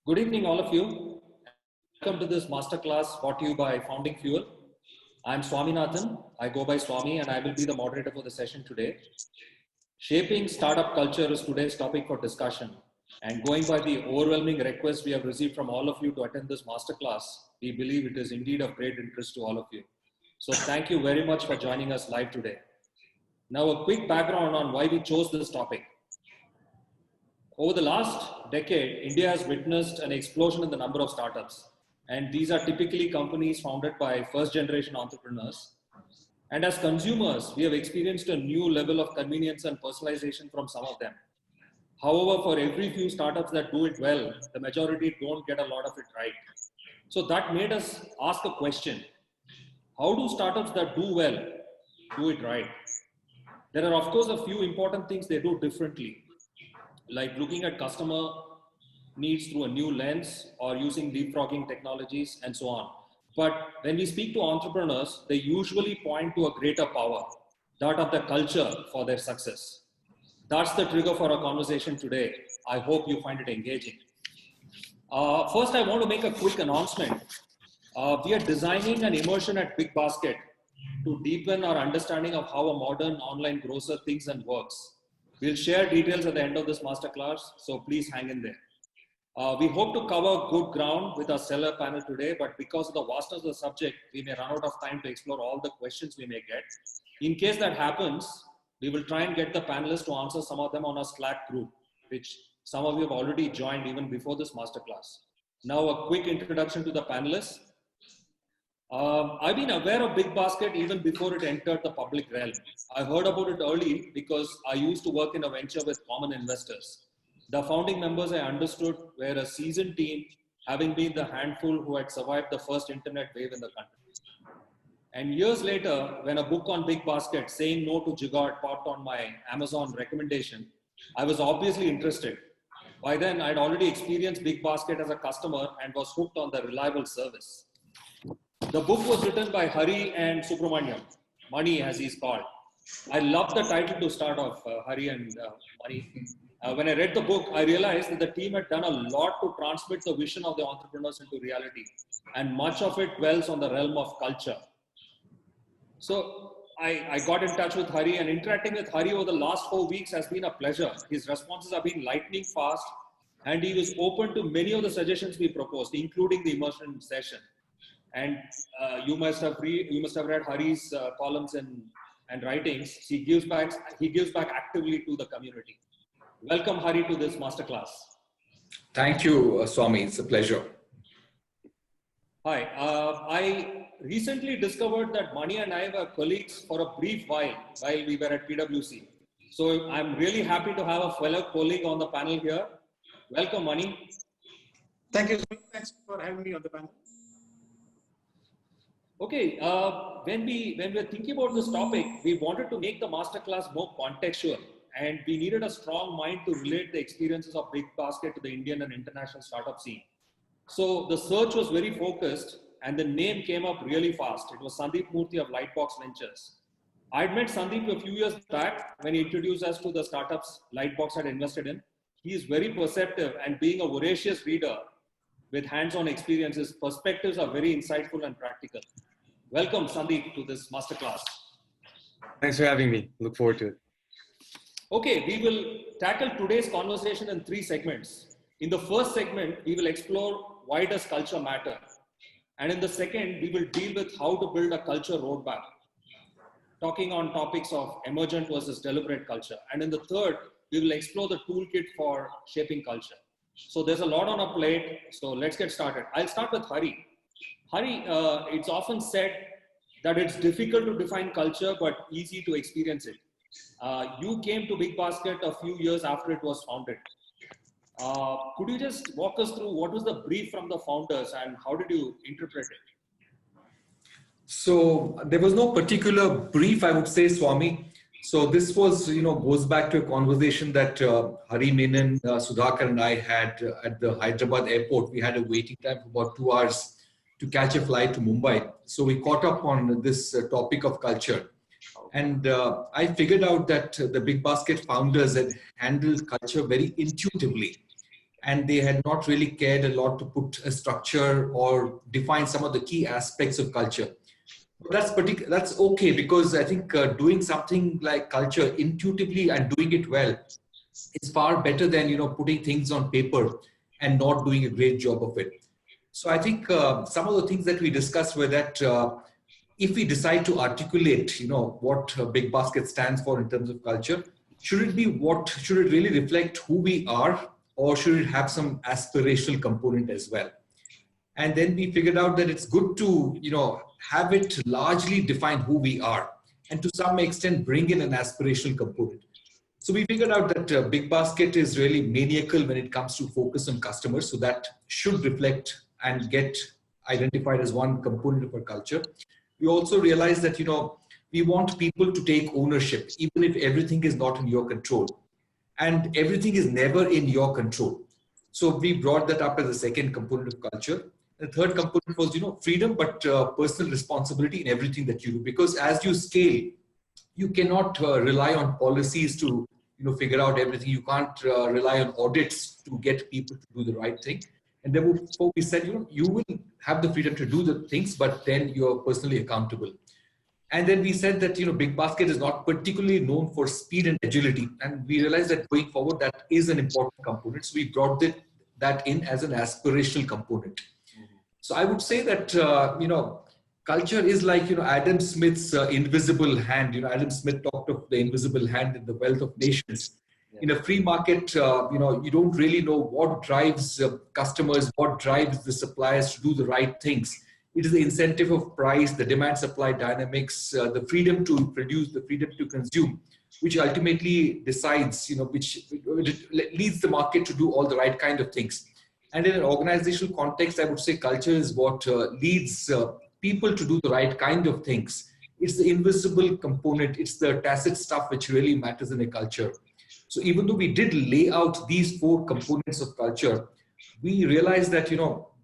Good evening, all of you. Welcome to this masterclass brought to you by Founding Fuel. I'm Swaminathan. I go by Swami, and I will be the moderator for the session today. Shaping startup culture is today's topic for discussion. And going by the overwhelming request we have received from all of you to attend this masterclass, we believe it is indeed of great interest to all of you. So thank you very much for joining us live today. Now, a quick background on why we chose this topic. Over the last decade, India has witnessed an explosion in the number of startups. And these are typically companies founded by first-generation entrepreneurs. And as consumers, we have experienced a new level of convenience and personalization from some of them. However, for every few startups that do it well, the majority don't get a lot of it right. So that made us ask a question. How do startups that do well do it right? There are, of course, a few important things they do differently, like looking at customer needs through a new lens or using leapfrogging technologies and so on. But when we speak to entrepreneurs, they usually point to a greater power, that of the culture for their success. That's the trigger for our conversation today. I hope you find it engaging. First, I want to make a quick announcement. We are designing an immersion at BigBasket to deepen our understanding of how a modern online grocer thinks and works. We'll share details at the end of this masterclass, so please hang in there. We hope to cover good ground with our seller panel today, but because of the vastness of the subject, we may run out of time to explore all the questions we may get. In case that happens, we will try and get the panelists to answer some of them on our Slack group, which some of you have already joined even before this masterclass. Now, a quick introduction to the panelists. I've been aware of BigBasket even before it entered the public realm. I heard about it early because I used to work in a venture with common investors. The founding members, I understood, were a seasoned team, having been the handful who had survived the first internet wave in the country. And years later, when a book on BigBasket, Saying No to Jigard, popped on my Amazon recommendation, I was obviously interested. By then, I'd already experienced BigBasket as a customer and was hooked on the reliable service. The book was written by Hari and Subramaniam, Mani as he's called. I love the title to start off, Hari and Mani. When I read the book, I realized that the team had done a lot to transmit the vision of the entrepreneurs into reality, and much of it dwells on the realm of culture. So I got in touch with Hari, and interacting with Hari over the last 4 weeks has been a pleasure. His responses have been lightning fast, and he was open to many of the suggestions we proposed, including the immersion session. And you must have read Hari's columns and writings. He gives back actively to the community. Welcome, Hari, to this masterclass. Thank you, Swami. It's a pleasure. Hi. I recently discovered that Mani and I were colleagues for a brief while we were at PwC. So I'm really happy to have a fellow colleague on the panel here. Welcome, Mani. Thank you. Thanks for having me on the panel. Okay, when we were thinking about this topic, we wanted to make the masterclass more contextual, and we needed a strong mind to relate the experiences of BigBasket to the Indian and international startup scene. So the search was very focused, and the name came up really fast. It was Sandeep Murthy of Lightbox Ventures. I'd met Sandeep a few years back when he introduced us to the startups Lightbox had invested in. He is very perceptive, and being a voracious reader with hands-on experiences, perspectives are very insightful and practical. Welcome, Sandeep, to this masterclass. Thanks for having me. Look forward to it. Okay, we will tackle today's conversation in 3 segments. In the first segment, we will explore why does culture matter? And in the second, we will deal with how to build a culture roadmap, talking on topics of emergent versus deliberate culture. And in the third, we will explore the toolkit for shaping culture. So there's a lot on our plate, so let's get started. I'll start with Hari. Hari, it's often said that it's difficult to define culture, but easy to experience it. You came to BigBasket a few years after it was founded. Could you just walk us through what was the brief from the founders and how did you interpret it? So there was no particular brief, I would say, Swami. So this was, goes back to a conversation that Hari Menon, Sudhakar and I had at the Hyderabad airport. We had a waiting time for about 2 hours to catch a flight to Mumbai. So we caught up on this topic of culture. And I figured out that the BigBasket founders had handled culture very intuitively. and they had not really cared a lot to put a structure or define some of the key aspects of culture. But that's okay, because I think doing something like culture intuitively and doing it well is far better than putting things on paper and not doing a great job of it. So I think some of the things that we discussed were that if we decide to articulate, what BigBasket stands for in terms of culture, should it really reflect who we are, or should it have some aspirational component as well? And then we figured out that it's good to, have it largely define who we are, and to some extent bring in an aspirational component. So we figured out that BigBasket is really maniacal when it comes to focus on customers. So that should reflect and get identified as one component of our culture. We also realized that, we want people to take ownership, even if everything is not in your control. And everything is never in your control. So we brought that up as a second component of culture. The third component was, freedom, but personal responsibility in everything that you do. Because as you scale, you cannot rely on policies to, figure out everything. You can't rely on audits to get people to do the right thing. And therefore we said, you will have the freedom to do the things, but then you're personally accountable. And then we said that, BigBasket is not particularly known for speed and agility. And we realized that going forward, that is an important component. So we brought that in as an aspirational component. So I would say that, culture is like, Adam Smith's invisible hand. Adam Smith talked of the invisible hand in The Wealth of Nations. Yeah. In a free market, you don't really know what drives customers, what drives the suppliers to do the right things. It is the incentive of price, the demand-supply dynamics, the freedom to produce, the freedom to consume, which ultimately decides, which leads the market to do all the right kind of things. And in an organizational context, I would say culture is what leads people to do the right kind of things. It's the invisible component. It's the tacit stuff which really matters in a culture. So even though we did lay out these 4 components of culture, we realized that,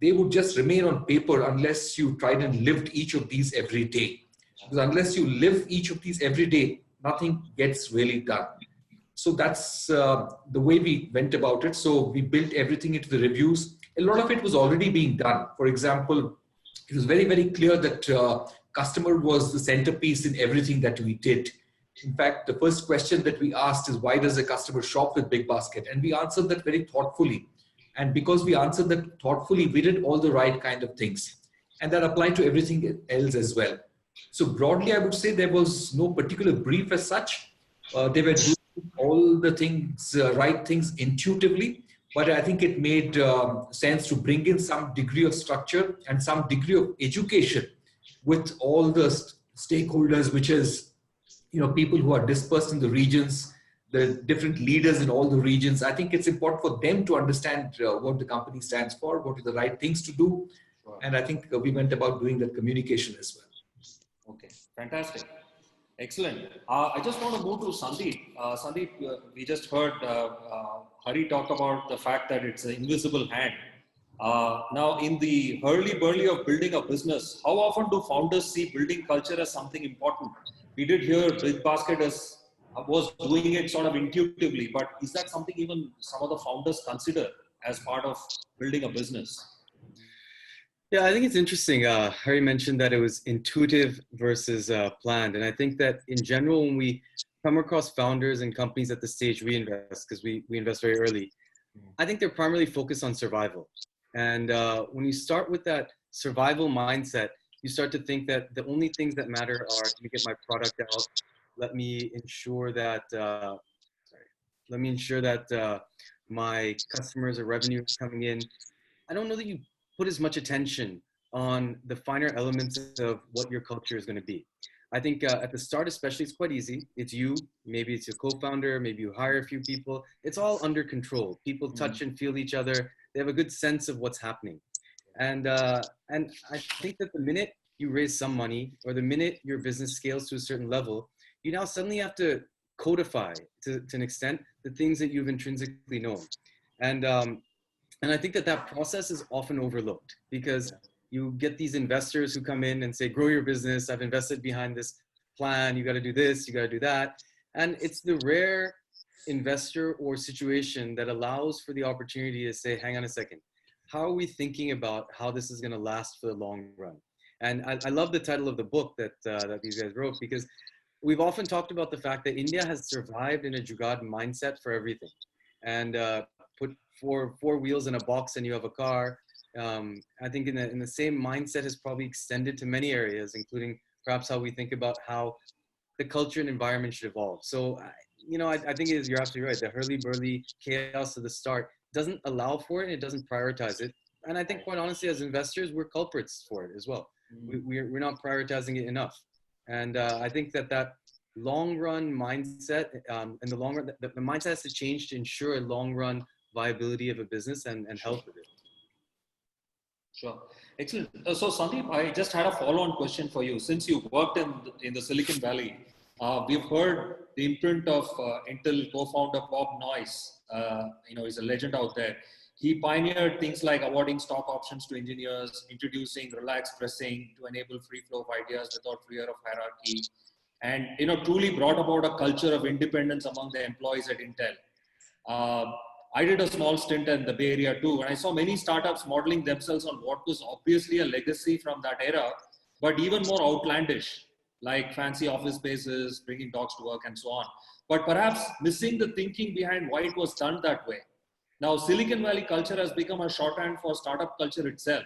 they would just remain on paper unless you tried and lived each of these every day. Because unless you live each of these every day, nothing gets really done. So that's the way we went about it. So we built everything into the reviews. A lot of it was already being done. For example, it was very, very clear that customer was the centerpiece in everything that we did. In fact, the first question that we asked is, why does a customer shop with BigBasket? And we answered that very thoughtfully. And because we answered that thoughtfully, we did all the right kind of things. And that applied to everything else as well. So broadly, I would say there was no particular brief as such. They were doing all the things, right things intuitively. But I think it made sense to bring in some degree of structure and some degree of education with all the stakeholders, which is, people who are dispersed in the regions, the different leaders in all the regions. I think it's important for them to understand what the company stands for, what are the right things to do. Wow. And I think we went about doing that communication as well. Okay, fantastic. Excellent. I just want to move to Sandeep. Sandeep, we just heard Hari talk about the fact that it's an invisible hand. Now, in the hurly-burly of building a business, how often do founders see building culture as something important? We did hear BigBasket was doing it sort of intuitively, but is that something even some of the founders consider as part of building a business? Yeah, I think it's interesting. Harry mentioned that it was intuitive versus planned. And I think that in general, when we come across founders and companies at the stage we invest, because we invest very early, I think they're primarily focused on survival. And when you start with that survival mindset, you start to think that the only things that matter are, let me get my product out, let me ensure that, my customers or revenue is coming in. I don't know that you put as much attention on the finer elements of what your culture is going to be. I think at the start, especially, it's quite easy. It's you, maybe it's your co-founder, maybe you hire a few people. It's all under control. People touch and feel each other. They have a good sense of what's happening. And I think that the minute you raise some money, or the minute your business scales to a certain level, you now suddenly have to codify to an extent the things that you've intrinsically known. And I think that process is often overlooked, because you get these investors who come in and say, grow your business. I've invested behind this plan. You got to do this, you got to do that. And it's the rare investor or situation that allows for the opportunity to say, hang on a second, how are we thinking about how this is going to last for the long run? And I love the title of the book that these guys wrote, because we've often talked about the fact that India has survived in a Jugaad mindset for everything. And put four wheels in a box and you have a car. I think in the same mindset has probably extended to many areas, including perhaps how we think about how the culture and environment should evolve. So, I think you're absolutely right. The hurly-burly chaos of the start doesn't allow for it, and it doesn't prioritize it. And I think, quite honestly, as investors, we're culprits for it as well. We're not prioritizing it enough. And I think that long-run mindset, in the long run, the mindset has to change to ensure a long-run viability of a business and health of it. Sure. Excellent. So Sandeep, I just had a follow-on question for you. Since you worked in the Silicon Valley, we've heard the imprint of Intel co-founder Bob Noyce. He's a legend out there. He pioneered things like awarding stock options to engineers, introducing relaxed pricing to enable free flow of ideas without fear of hierarchy, and truly brought about a culture of independence among the employees at Intel. I did a small stint in the Bay Area too, and I saw many startups modeling themselves on what was obviously a legacy from that era, but even more outlandish, like fancy office spaces, bringing dogs to work, and so on. But perhaps missing the thinking behind why it was done that way. Now, Silicon Valley culture has become a shorthand for startup culture itself.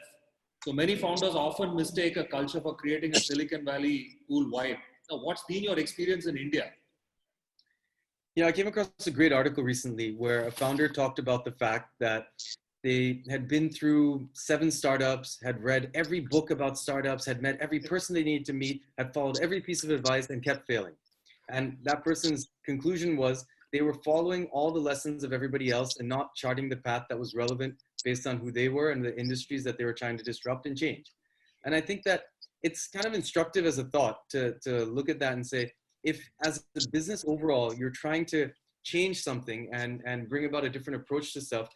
So many founders often mistake a culture for creating a Silicon Valley cool vibe. Now, what's been your experience in India? Yeah, I came across a great article recently where a founder talked about the fact that they had been through 7 startups, had read every book about startups, had met every person they needed to meet, had followed every piece of advice and kept failing. And that person's conclusion was they were following all the lessons of everybody else and not charting the path that was relevant based on who they were and the industries that they were trying to disrupt and change. And I think that it's kind of instructive as a thought to look at that and say, if as a business overall, you're trying to change something and bring about a different approach to stuff,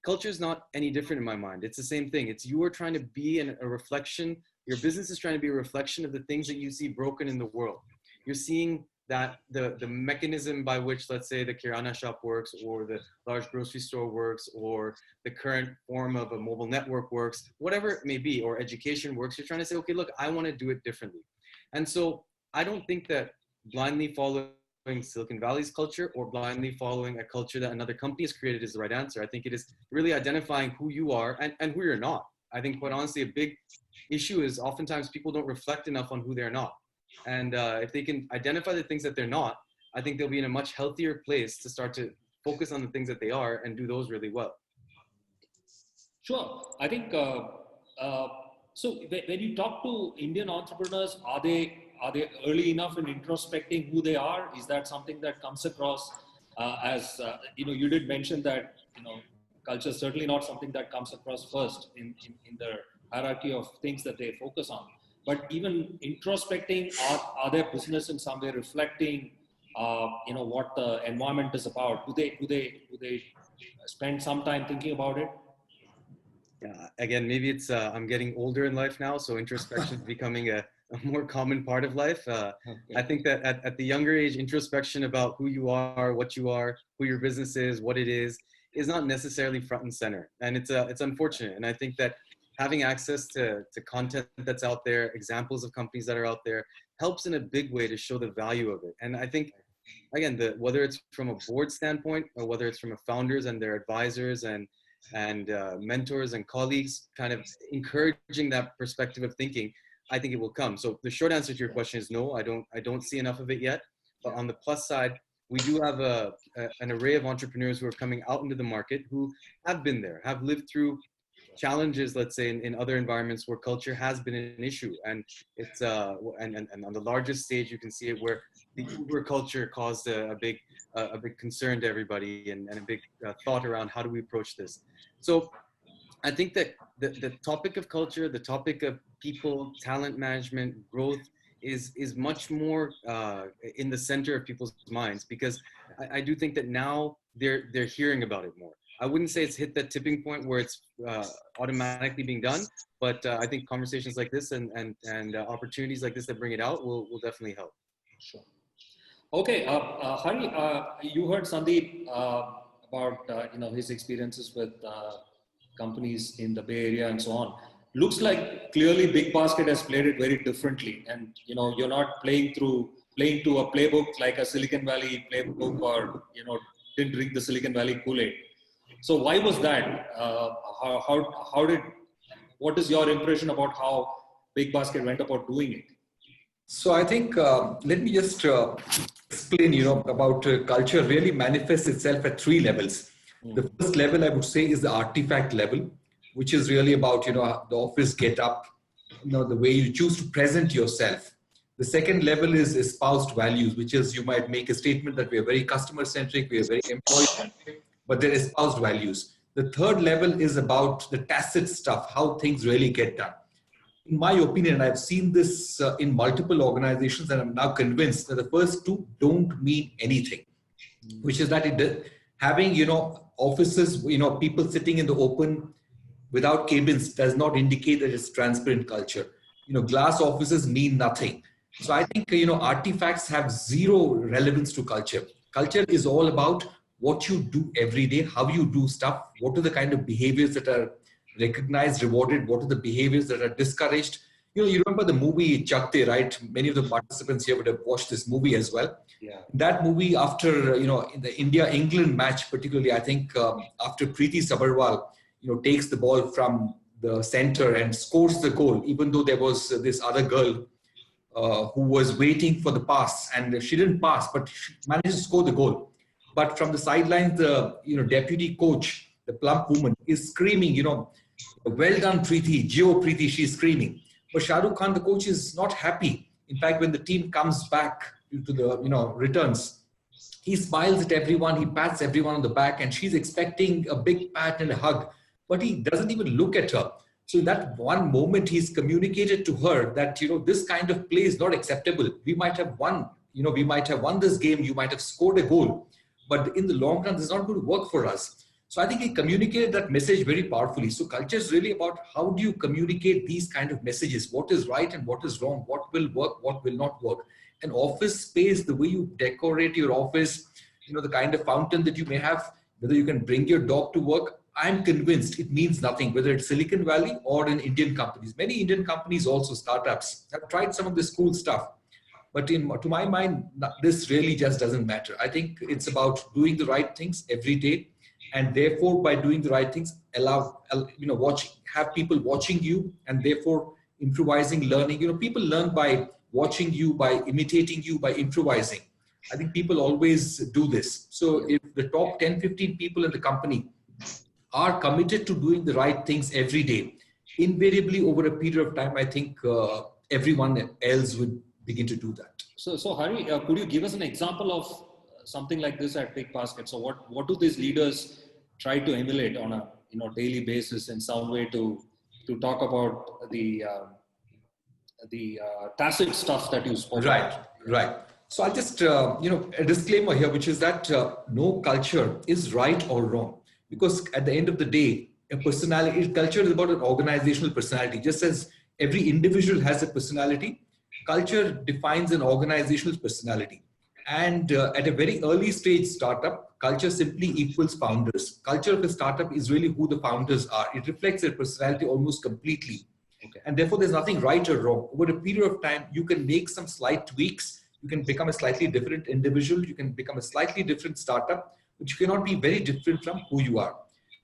culture is not any different in my mind. It's the same thing. It's you are trying to be a reflection. Your business is trying to be a reflection of the things that you see broken in the world. You're seeing that the mechanism by which, let's say, the Kirana shop works, or the large grocery store works, or the current form of a mobile network works, whatever it may be, or education works, you're trying to say, okay, look, I want to do it differently. And so I don't think that blindly following Silicon Valley's culture or blindly following a culture that another company has created is the right answer. I think it is really identifying who you are and who you're not. I think, quite honestly, a big issue is oftentimes people don't reflect enough on who they're not. And if they can identify the things that they're not, I think they'll be in a much healthier place to start to focus on the things that they are and do those really well. Sure. I think, so when you talk to Indian entrepreneurs, are they early enough in introspecting who they are? Is that something that comes across you did mention that, culture is certainly not something that comes across first in the hierarchy of things that they focus on. But even introspecting, are their business in some way reflecting, what the environment is about? Do they spend some time thinking about it? Yeah, again, maybe it's I'm getting older in life now, so introspection is becoming a more common part of life. I think that at the younger age, introspection about who you are, what you are, who your business is, what it is not necessarily front and center, and it's unfortunate. And I think that having access to content that's out there, examples of companies that are out there, helps in a big way to show the value of it. And I think, again, whether it's from a board standpoint or whether it's from a founders and their advisors and mentors and colleagues kind of encouraging that perspective of thinking, I think it will come. So the short answer to your question is no, I don't see enough of it yet. But on the plus side, we do have an array of entrepreneurs who are coming out into the market who have been there, have lived through challenges, let's say, in other environments where culture has been an issue. And it's and on the largest stage, you can see it where the Uber culture caused a big concern to everybody and a big thought around how do we approach this. So I think that the topic of culture, the topic of people, talent management, growth is much more in the center of people's minds, because I do think that now they're hearing about it more. I wouldn't say it's hit that tipping point where it's automatically being done, but I think conversations like this and opportunities like this that bring it out will definitely help. Sure. Okay, Hari, you heard Sandeep about his experiences with companies in the Bay Area and so on. Looks like clearly BigBasket has played it very differently, and you're not playing to a playbook like a Silicon Valley playbook, or didn't drink the Silicon Valley Kool-Aid. So why was that? How did, what is your impression about how BigBasket went about doing it? So I think let me just explain, about culture really manifests itself at three levels. The first level I would say is the artifact level, which is really about, the office get up, the way you choose to present yourself. The second level is espoused values, which is you might make a statement that we are very customer centric, we are very employee centric, but they're espoused values. The third level is about the tacit stuff, how things really get done. In my opinion, I've seen this in multiple organizations, and I'm now convinced that the first two don't mean anything, which is that having, offices, people sitting in the open without cabins does not indicate that it's transparent culture. Glass offices mean nothing. So I think, artifacts have zero relevance to culture. Culture is all about what you do every day, how you do stuff, what are the kind of behaviors that are recognized, rewarded, what are the behaviors that are discouraged. You remember the movie Chakte, right? Many of the participants here would have watched this movie as well. Yeah. That movie, after, in the India-England match, particularly, I think after Preeti Sabharwal, takes the ball from the center and scores the goal, even though there was this other girl who was waiting for the pass, and she didn't pass, but she managed to score the goal. But from the sidelines, the deputy coach, the plump woman, is screaming, well done, Preeti, Jio Preeti, she's screaming. But Shah Rukh Khan, the coach, is not happy. In fact, when the team comes back to the returns, he smiles at everyone, he pats everyone on the back, and she's expecting a big pat and a hug, but he doesn't even look at her. So in that one moment, he's communicated to her that, this kind of play is not acceptable. We might have won, we might have won this game, you might have scored a goal, but in the long run, this is not going to work for us. So I think he communicated that message very powerfully. So culture is really about how do you communicate these kind of messages, what is right and what is wrong, what will work, what will not work. An office space, the way you decorate your office, the kind of fountain that you may have, whether you can bring your dog to work, I'm convinced it means nothing, whether it's Silicon Valley or in Indian companies. Many Indian companies, also startups, have tried some of this cool stuff. But to my mind, this really just doesn't matter. I think it's about doing the right things every day. And therefore, by doing the right things, have people watching you, and therefore improvising, learning. People learn by watching you, by imitating you, by improvising. I think people always do this. So if the top 10, 15 people in the company are committed to doing the right things every day, invariably over a period of time, I think everyone else would begin to do that. So Hari, could you give us an example of something like this at BigBasket? So what do these leaders try to emulate on a daily basis in some way to talk about the tacit stuff that you spoke about? Right. So I'll just a disclaimer here, which is that no culture is right or wrong, because at the end of the day, a personality culture is about an organizational personality. Just as every individual has a personality, culture defines an organizational personality. And at a very early stage startup, culture simply equals founders. Culture of a startup is really who the founders are. It reflects their personality almost completely. Okay. And therefore, there's nothing right or wrong. Over a period of time, you can make some slight tweaks. You can become a slightly different individual. You can become a slightly different startup, but you cannot be very different from who you are.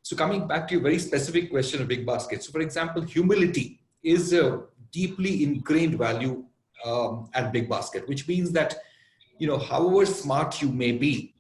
So coming back to your very specific question of BigBasket. So for example, humility is a deeply ingrained value at BigBasket, which means that however smart you may be,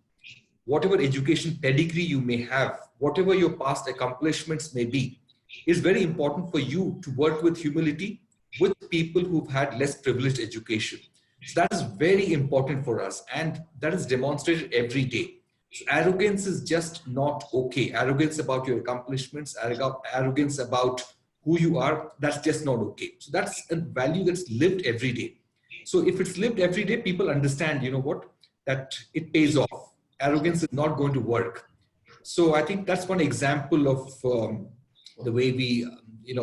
whatever education pedigree you may have, whatever your past accomplishments may be, it's very important for you to work with humility with people who've had less privileged education. So that is very important for us, and that is demonstrated every day. So arrogance is just not okay. Arrogance about your accomplishments, arrogance about who you are, that's just not okay. So that's a value that's lived every day. So if it's lived every day, people understand, that it pays off. Arrogance is not going to work. So I think that's one example of the way we,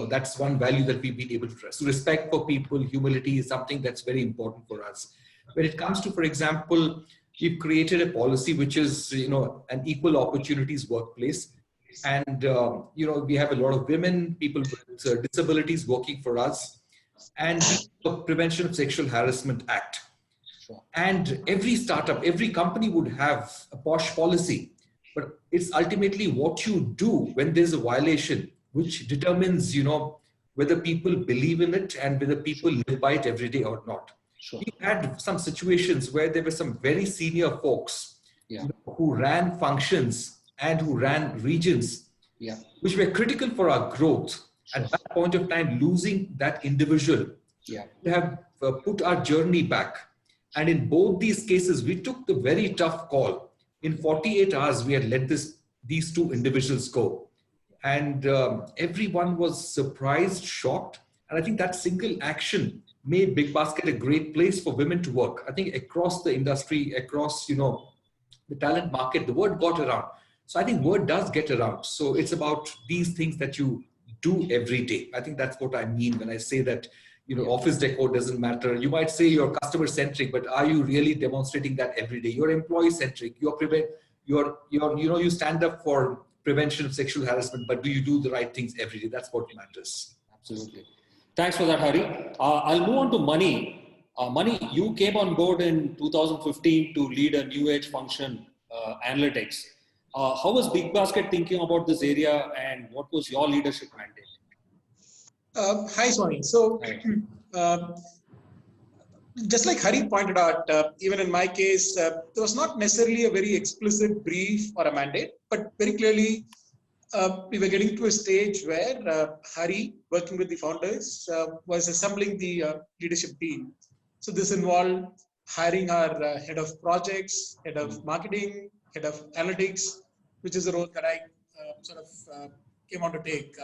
that's one value that we've been able to trust. So respect for people, humility is something that's very important for us. When it comes to, for example, we've created a policy which is, an equal opportunities workplace. And, we have a lot of women, people with disabilities working for us. And we have a Prevention of Sexual Harassment Act. Sure. And every startup, every company would have a posh policy, but it's ultimately what you do when there's a violation, which determines, whether people believe in it and whether people live by it every day or not. Sure. We had some situations where there were some very senior folks who ran functions and who ran regions, which were critical for our growth. Sure. At that point of time, losing that individual, we have put our journey back. And in both these cases, we took the very tough call. In 48 hours, we had let these two individuals go. And everyone was surprised, shocked. And I think that single action made BigBasket a great place for women to work. I think across the industry, across, the talent market, the word got around. So I think word does get around. So it's about these things that you do every day. I think that's what I mean when I say that, office decor doesn't matter. You might say you're customer centric, but are you really demonstrating that every day? You're employee centric. You stand up for prevention of sexual harassment, but do you do the right things every day? That's what matters. Absolutely. Thanks for that, Hari. I'll move on to Mani. Mani, you came on board in 2015 to lead a new age function, analytics. How was BigBasket thinking about this area, and what was your leadership mandate? Hi, Swami. So, just like Hari pointed out, even in my case, there was not necessarily a very explicit brief or a mandate, but very clearly, we were getting to a stage where Hari, working with the founders, was assembling the leadership team. So this involved hiring our head of projects, head of marketing, head of analytics, which is a role that I came on to take.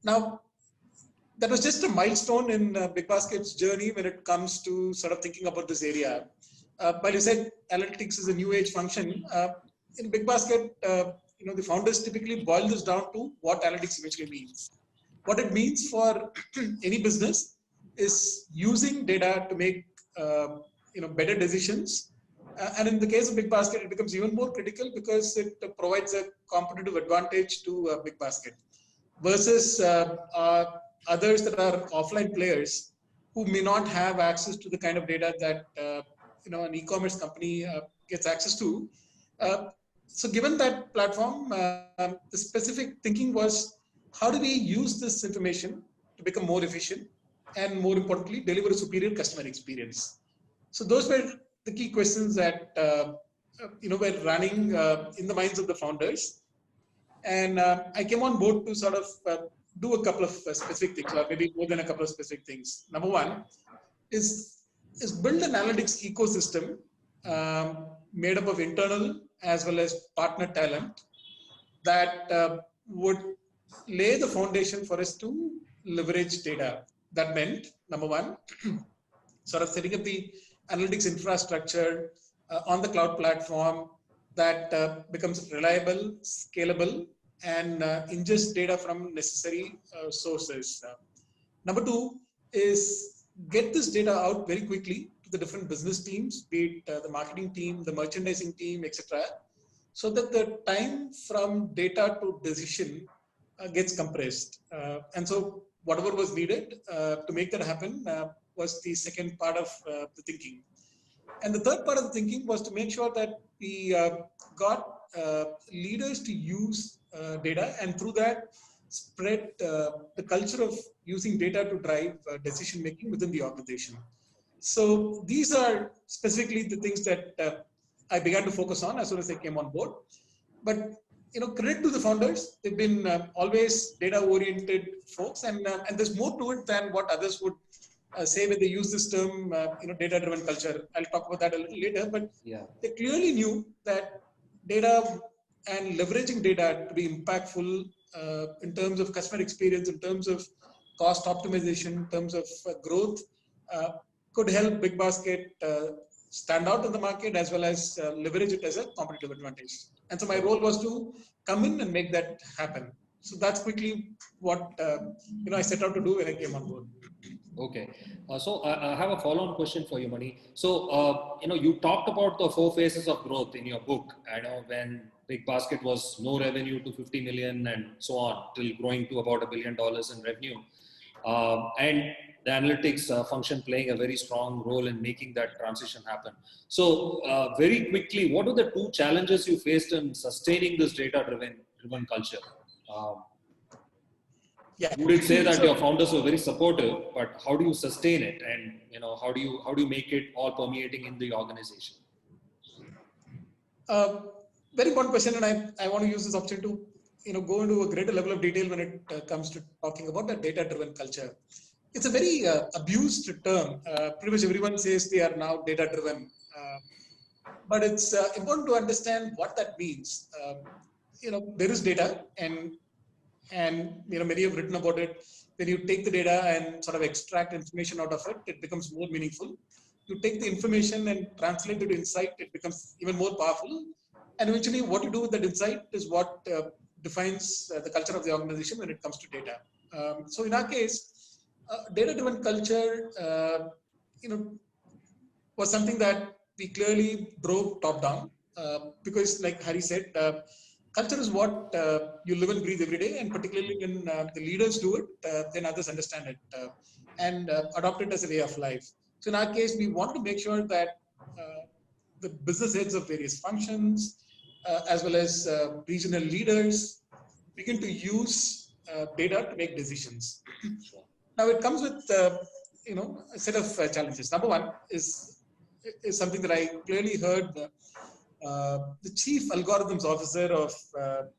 Now, that was just a milestone in BigBasket's journey when it comes to sort of thinking about this area. While you said analytics is a new age function, in BigBasket, the founders typically boil this down to what analytics eventually means. What it means for any business is using data to make better decisions. And in the case of BigBasket, it becomes even more critical because it provides a competitive advantage to BigBasket versus others that are offline players who may not have access to the kind of data that an e-commerce company gets access to. So given that platform, the specific thinking was, how do we use this information to become more efficient and, more importantly, deliver a superior customer experience? So those were the key questions that were running in the minds of the founders. And I came on board to sort of do a couple of specific things, or maybe more than a couple of specific things. Number one is build an analytics ecosystem made up of internal as well as partner talent that would lay the foundation for us to leverage data. That meant, number one, sort of setting up the analytics infrastructure on the cloud platform that becomes reliable, scalable, and ingest data from necessary sources. Number two is get this data out very quickly to the different business teams, be it the marketing team, the merchandising team, etc., so that the time from data to decision gets compressed. And so whatever was needed to make that happen was the second part of the thinking. And the third part of the thinking was to make sure that we got leaders to use data, and through that spread the culture of using data to drive decision making within the organization. So these are specifically the things that I began to focus on as soon as I came on board. But credit to the founders; they've been always data-oriented folks, and there's more to it than what others would say when they use this term, data-driven culture. I'll talk about that a little later, but they clearly knew that data and leveraging data to be impactful in terms of customer experience, in terms of cost optimization, in terms of growth, could help BigBasket stand out in the market as well as leverage it as a competitive advantage. And so my role was to come in and make that happen. So that's quickly what I set out to do when I came on board. Okay. So I have a follow-on question for you, Mani. So, you talked about the 4 phases of growth in your book. I know when BigBasket was no revenue to 50 million and so on, till growing to about $1 billion in revenue. And the analytics function playing a very strong role in making that transition happen. So, very quickly, what are the two challenges you faced in sustaining this data-driven culture? Um, Yeah. you did say that So, your founders were very supportive, but how do you sustain it, and how do you make it all permeating in the organization? very important question, and I want to use this opportunity to go into a greater level of detail when it comes to talking about the data-driven culture. It's a very abused term. Pretty much everyone says they are now data-driven, but it's important to understand what that means. There is data, and many have written about it. When you take the data and sort of extract information out of it, it becomes more meaningful. You take the information and translate it to insight, it becomes even more powerful. And eventually, what you do with that insight is what defines the culture of the organization when it comes to data. So in our case, data-driven culture, was something that we clearly drove top-down because, like Hari said, culture is what you live and breathe every day, and particularly when the leaders do it, then others understand it and adopt it as a way of life. So in our case, we want to make sure that the business heads of various functions, as well as regional leaders, begin to use data to make decisions. Now it comes with a set of challenges. Number one is something that I clearly heard the chief algorithms officer of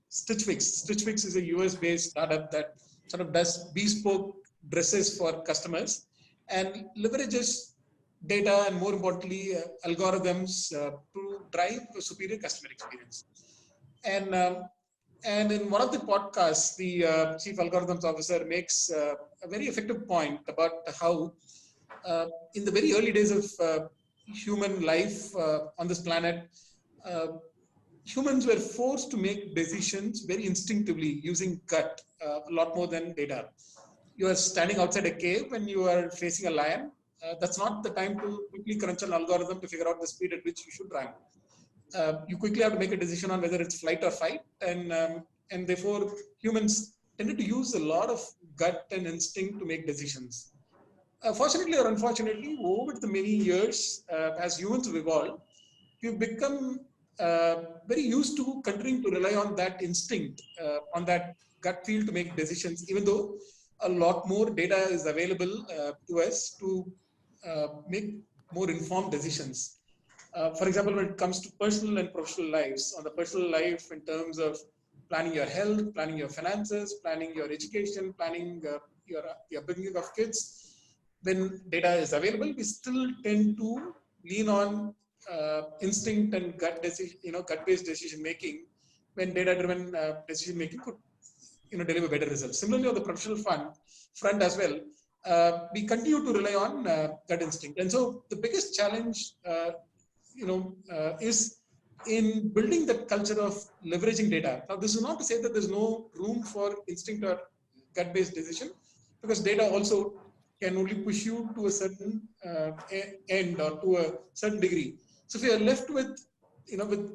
Stitch Fix. Stitch Fix is a US-based startup that sort of does bespoke dresses for customers and leverages data and, more importantly, algorithms to drive a superior customer experience. And in one of the podcasts, the chief algorithms officer makes a very effective point about how in the very early days of human life on this planet, humans were forced to make decisions very instinctively using gut a lot more than data. You are standing outside a cave when you are facing a lion. That's not the time to quickly crunch an algorithm to figure out the speed at which you should run. You quickly have to make a decision on whether it's flight or fight, and therefore humans tended to use a lot of gut and instinct to make decisions. Fortunately or unfortunately, over the many years, as humans have evolved, we've become very used to continuing to rely on that instinct, on that gut feel to make decisions, even though a lot more data is available to us to make more informed decisions. For example, when it comes to personal and professional lives, on the personal life in terms of planning your health, planning your finances, planning your education, planning your bringing of kids, when data is available, we still tend to lean on instinct and gut-based decision making, when data-driven decision making could deliver better results. Similarly, on the professional front as well, we continue to rely on gut instinct. And so the biggest challenge is in building that culture of leveraging data. Now, this is not to say that there's no room for instinct or gut-based decision, because data also can only push you to a certain end or to a certain degree. So if you are left with, with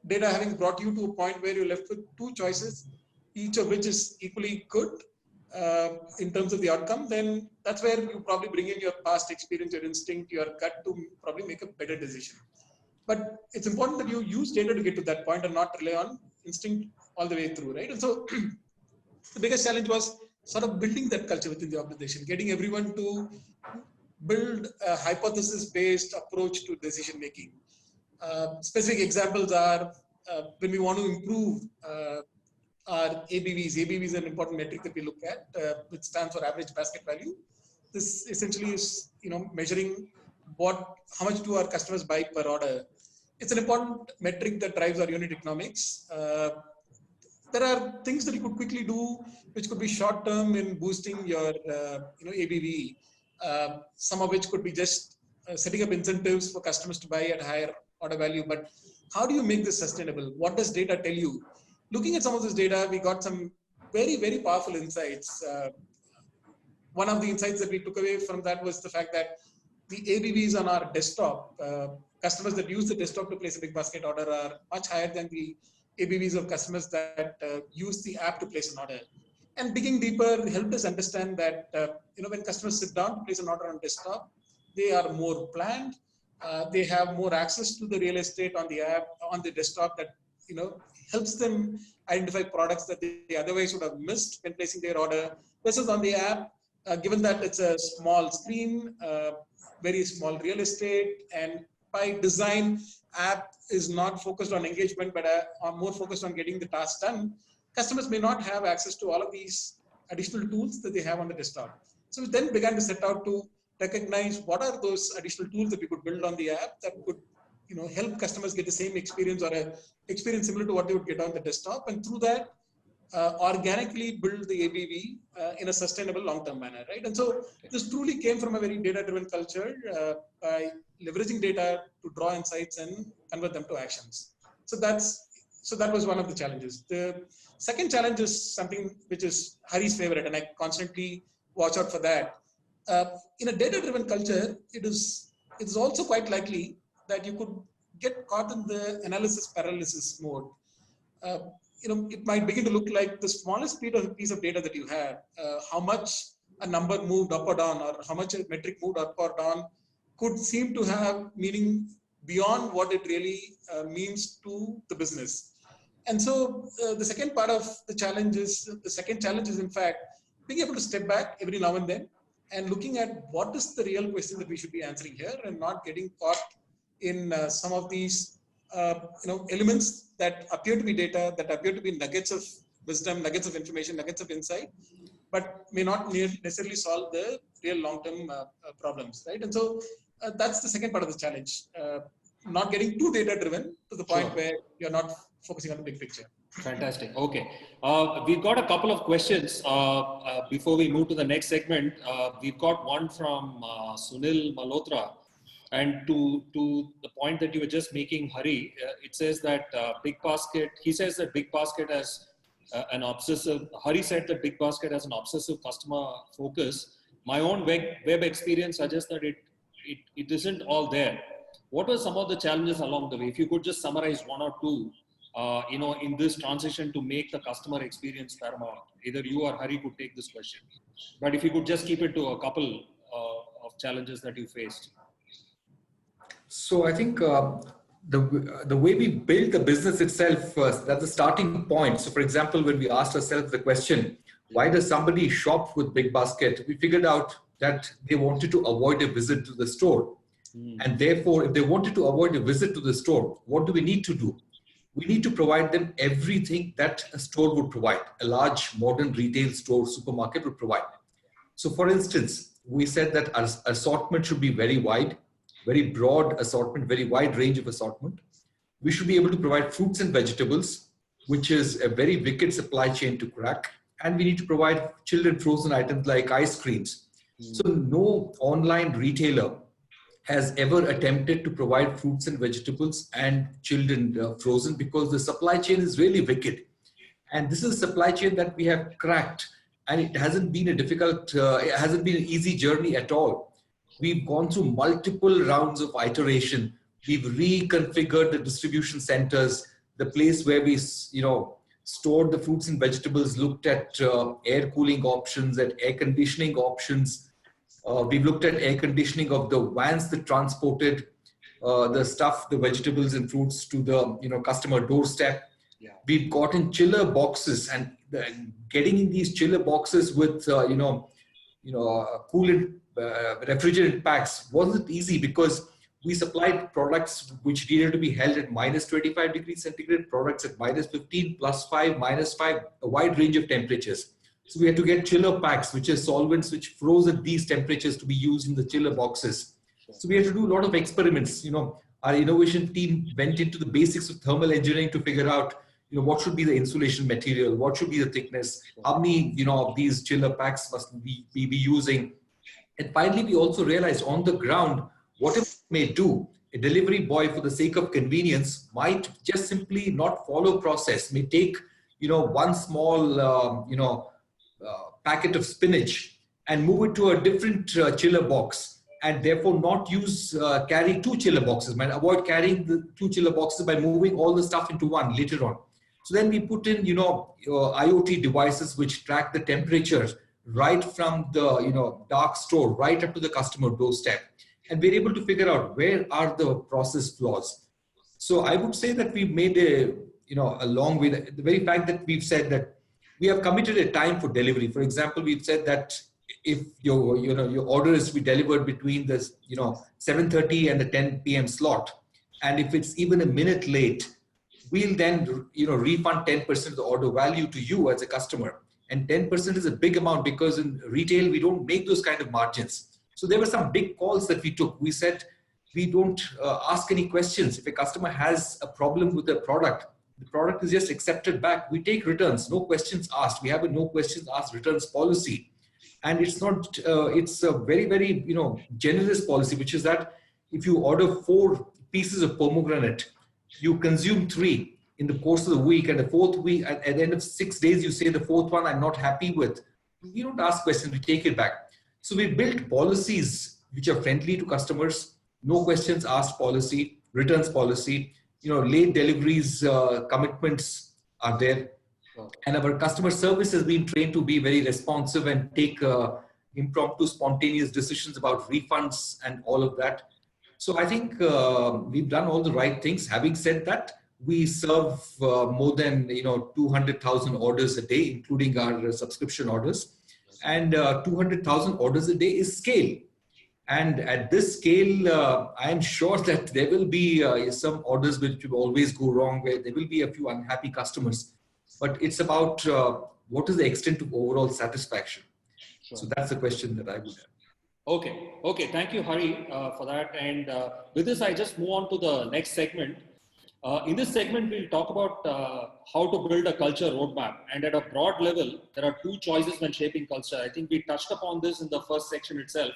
data having brought you to a point where you're left with two choices, each of which is equally good in terms of the outcome, then that's where you probably bring in your past experience, your instinct, your gut to probably make a better decision. But it's important that you use data to get to that point and not rely on instinct all the way through, right? And so the biggest challenge was sort of building that culture within the organization, getting everyone to build a hypothesis-based approach to decision making. Specific examples are when we want to improve our ABVs. ABV is an important metric that we look at, which stands for average basket value. This essentially is, measuring how much do our customers buy per order. It's an important metric that drives our unit economics. There are things that you could quickly do, which could be short term in boosting your, ABV. Some of which could be just setting up incentives for customers to buy at higher order value. But how do you make this sustainable? What does data tell you? Looking at some of this data, we got some very, very powerful insights. one of the insights that we took away from that was the fact that the ABVs on our desktop, customers that use the desktop to place a BigBasket order are much higher than the ABVs of customers that use the app to place an order. And digging deeper helped us understand that when customers sit down to place an order on desktop, they are more planned. They have more access to the real estate on the app, on the desktop that helps them identify products that they otherwise would have missed when placing their order. Versus on the app, given that it's a small screen, very small real estate, and by design, app is not focused on engagement, but are more focused on getting the task done. Customers may not have access to all of these additional tools that they have on the desktop. So we then began to set out to recognize what are those additional tools that we could build on the app that could help customers get the same experience or a experience similar to what they would get on the desktop. And through that, organically build the ABV in a sustainable long-term manner, right? And so this truly came from a very data-driven culture by leveraging data to draw insights and convert them to actions. So that was one of the challenges. The second challenge is something which is Hari's favorite, and I constantly watch out for that. In a data-driven culture, it is also quite likely that you could get caught in the analysis paralysis mode. It might begin to look like the smallest piece of data that you have, how much a number moved up or down, or how much a metric moved up or down, could seem to have meaning beyond what it really means to the business. And so the second challenge is, in fact, being able to step back every now and then and looking at what is the real question that we should be answering here, and not getting caught in some of these elements that appear to be data, that appear to be nuggets of wisdom, nuggets of information, nuggets of insight, but may not necessarily solve the real long-term problems, right? And so that's the second part of the challenge, not getting too data-driven to the point where you're not focusing on the big picture. Fantastic. Okay. We've got a couple of questions before we move to the next segment. We've got one from Sunil Malhotra. And to the point that you were just making, Hari, it says that BigBasket, he says that BigBasket has an obsessive, Hari said that BigBasket has an obsessive customer focus. My own web experience suggests that it isn't all there. What were some of the challenges along the way? If you could just summarize one or two, in this transition to make the customer experience paramount. Either you or Hari could take this question. But if you could just keep it to a couple of challenges that you faced. So I think the way we build the business itself, that's the starting point. So for example, when we asked ourselves the question, why does somebody shop with BigBasket? We figured out that they wanted to avoid a visit to the store. And therefore, if they wanted to avoid a visit to the store, what do we need to do? We need to provide them everything that a store would provide, a large modern retail store, supermarket would provide. So for instance, we said that our assortment should be very wide, very broad assortment, very wide range of assortment. We should be able to provide fruits and vegetables, which is a very wicked supply chain to crack. And we need to provide chilled and frozen items like ice creams. So no online retailer has ever attempted to provide fruits and vegetables and chilled and frozen, because the supply chain is really wicked. And this is a supply chain that we have cracked, and it hasn't been it hasn't been an easy journey at all. We've gone through multiple rounds of iteration. We've reconfigured the distribution centers, the place where we, stored the fruits and vegetables, looked at air cooling options, at air conditioning options. We've looked at air conditioning of the vans that transported the stuff, the vegetables and fruits to the customer doorstep. Yeah. We've gotten chiller boxes, and getting in these chiller boxes with coolant refrigerant packs wasn't easy, because we supplied products which needed to be held at -25 degrees centigrade, products at -15, +5, -5, a wide range of temperatures. So we had to get chiller packs, which are solvents which froze at these temperatures to be used in the chiller boxes. So we had to do a lot of experiments. Our innovation team went into the basics of thermal engineering to figure out, what should be the insulation material, what should be the thickness, how many, of these chiller packs must we be using. And finally, we also realized on the ground, whatever we may do, a delivery boy, for the sake of convenience, might just simply not follow process, may take, one small, packet of spinach and move it to a different chiller box, and therefore not carry two chiller boxes, might avoid carrying the two chiller boxes by moving all the stuff into one later on. So then we put in, IoT devices which track the temperature right from the, dark store right up to the customer doorstep. And we're able to figure out where are the process flaws. So I would say that we've made a long way. The very fact that we've said that we have committed a time for delivery. For example, we've said that if your order is to be delivered between the 7:30 and the 10 p.m. slot, and if it's even a minute late, we'll then refund 10% of the order value to you as a customer. And 10% is a big amount because in retail we don't make those kind of margins. So there were some big calls that we took. We said we don't ask any questions. If a customer has a problem with the product is just accepted back. We take returns, no questions asked. We have a no questions asked returns policy. And it's not, it's a very, very, generous policy, which is that if you order 4 pieces of pomegranate, you consume 3 in the course of the week, and the 4th week, at the end of 6 days, you say the 4th one I'm not happy with. We don't ask questions, we take it back. So we built policies which are friendly to customers, no questions asked policy, returns policy, late deliveries commitments are there. And our customer service has been trained to be very responsive and take impromptu, spontaneous decisions about refunds and all of that. So I think we've done all the right things. Having said that, we serve more than 200,000 orders a day, including our subscription orders. And 200,000 orders a day is scale. And at this scale, I am sure that there will be some orders which will always go wrong, where there will be a few unhappy customers. But it's about what is the extent of overall satisfaction. Sure. So that's the question that I would have. Okay. Thank you, Hari, for that. And with this, I just move on to the next segment. In this segment, we'll talk about how to build a culture roadmap. And at a broad level, there are 2 choices when shaping culture. I think we touched upon this in the first section itself,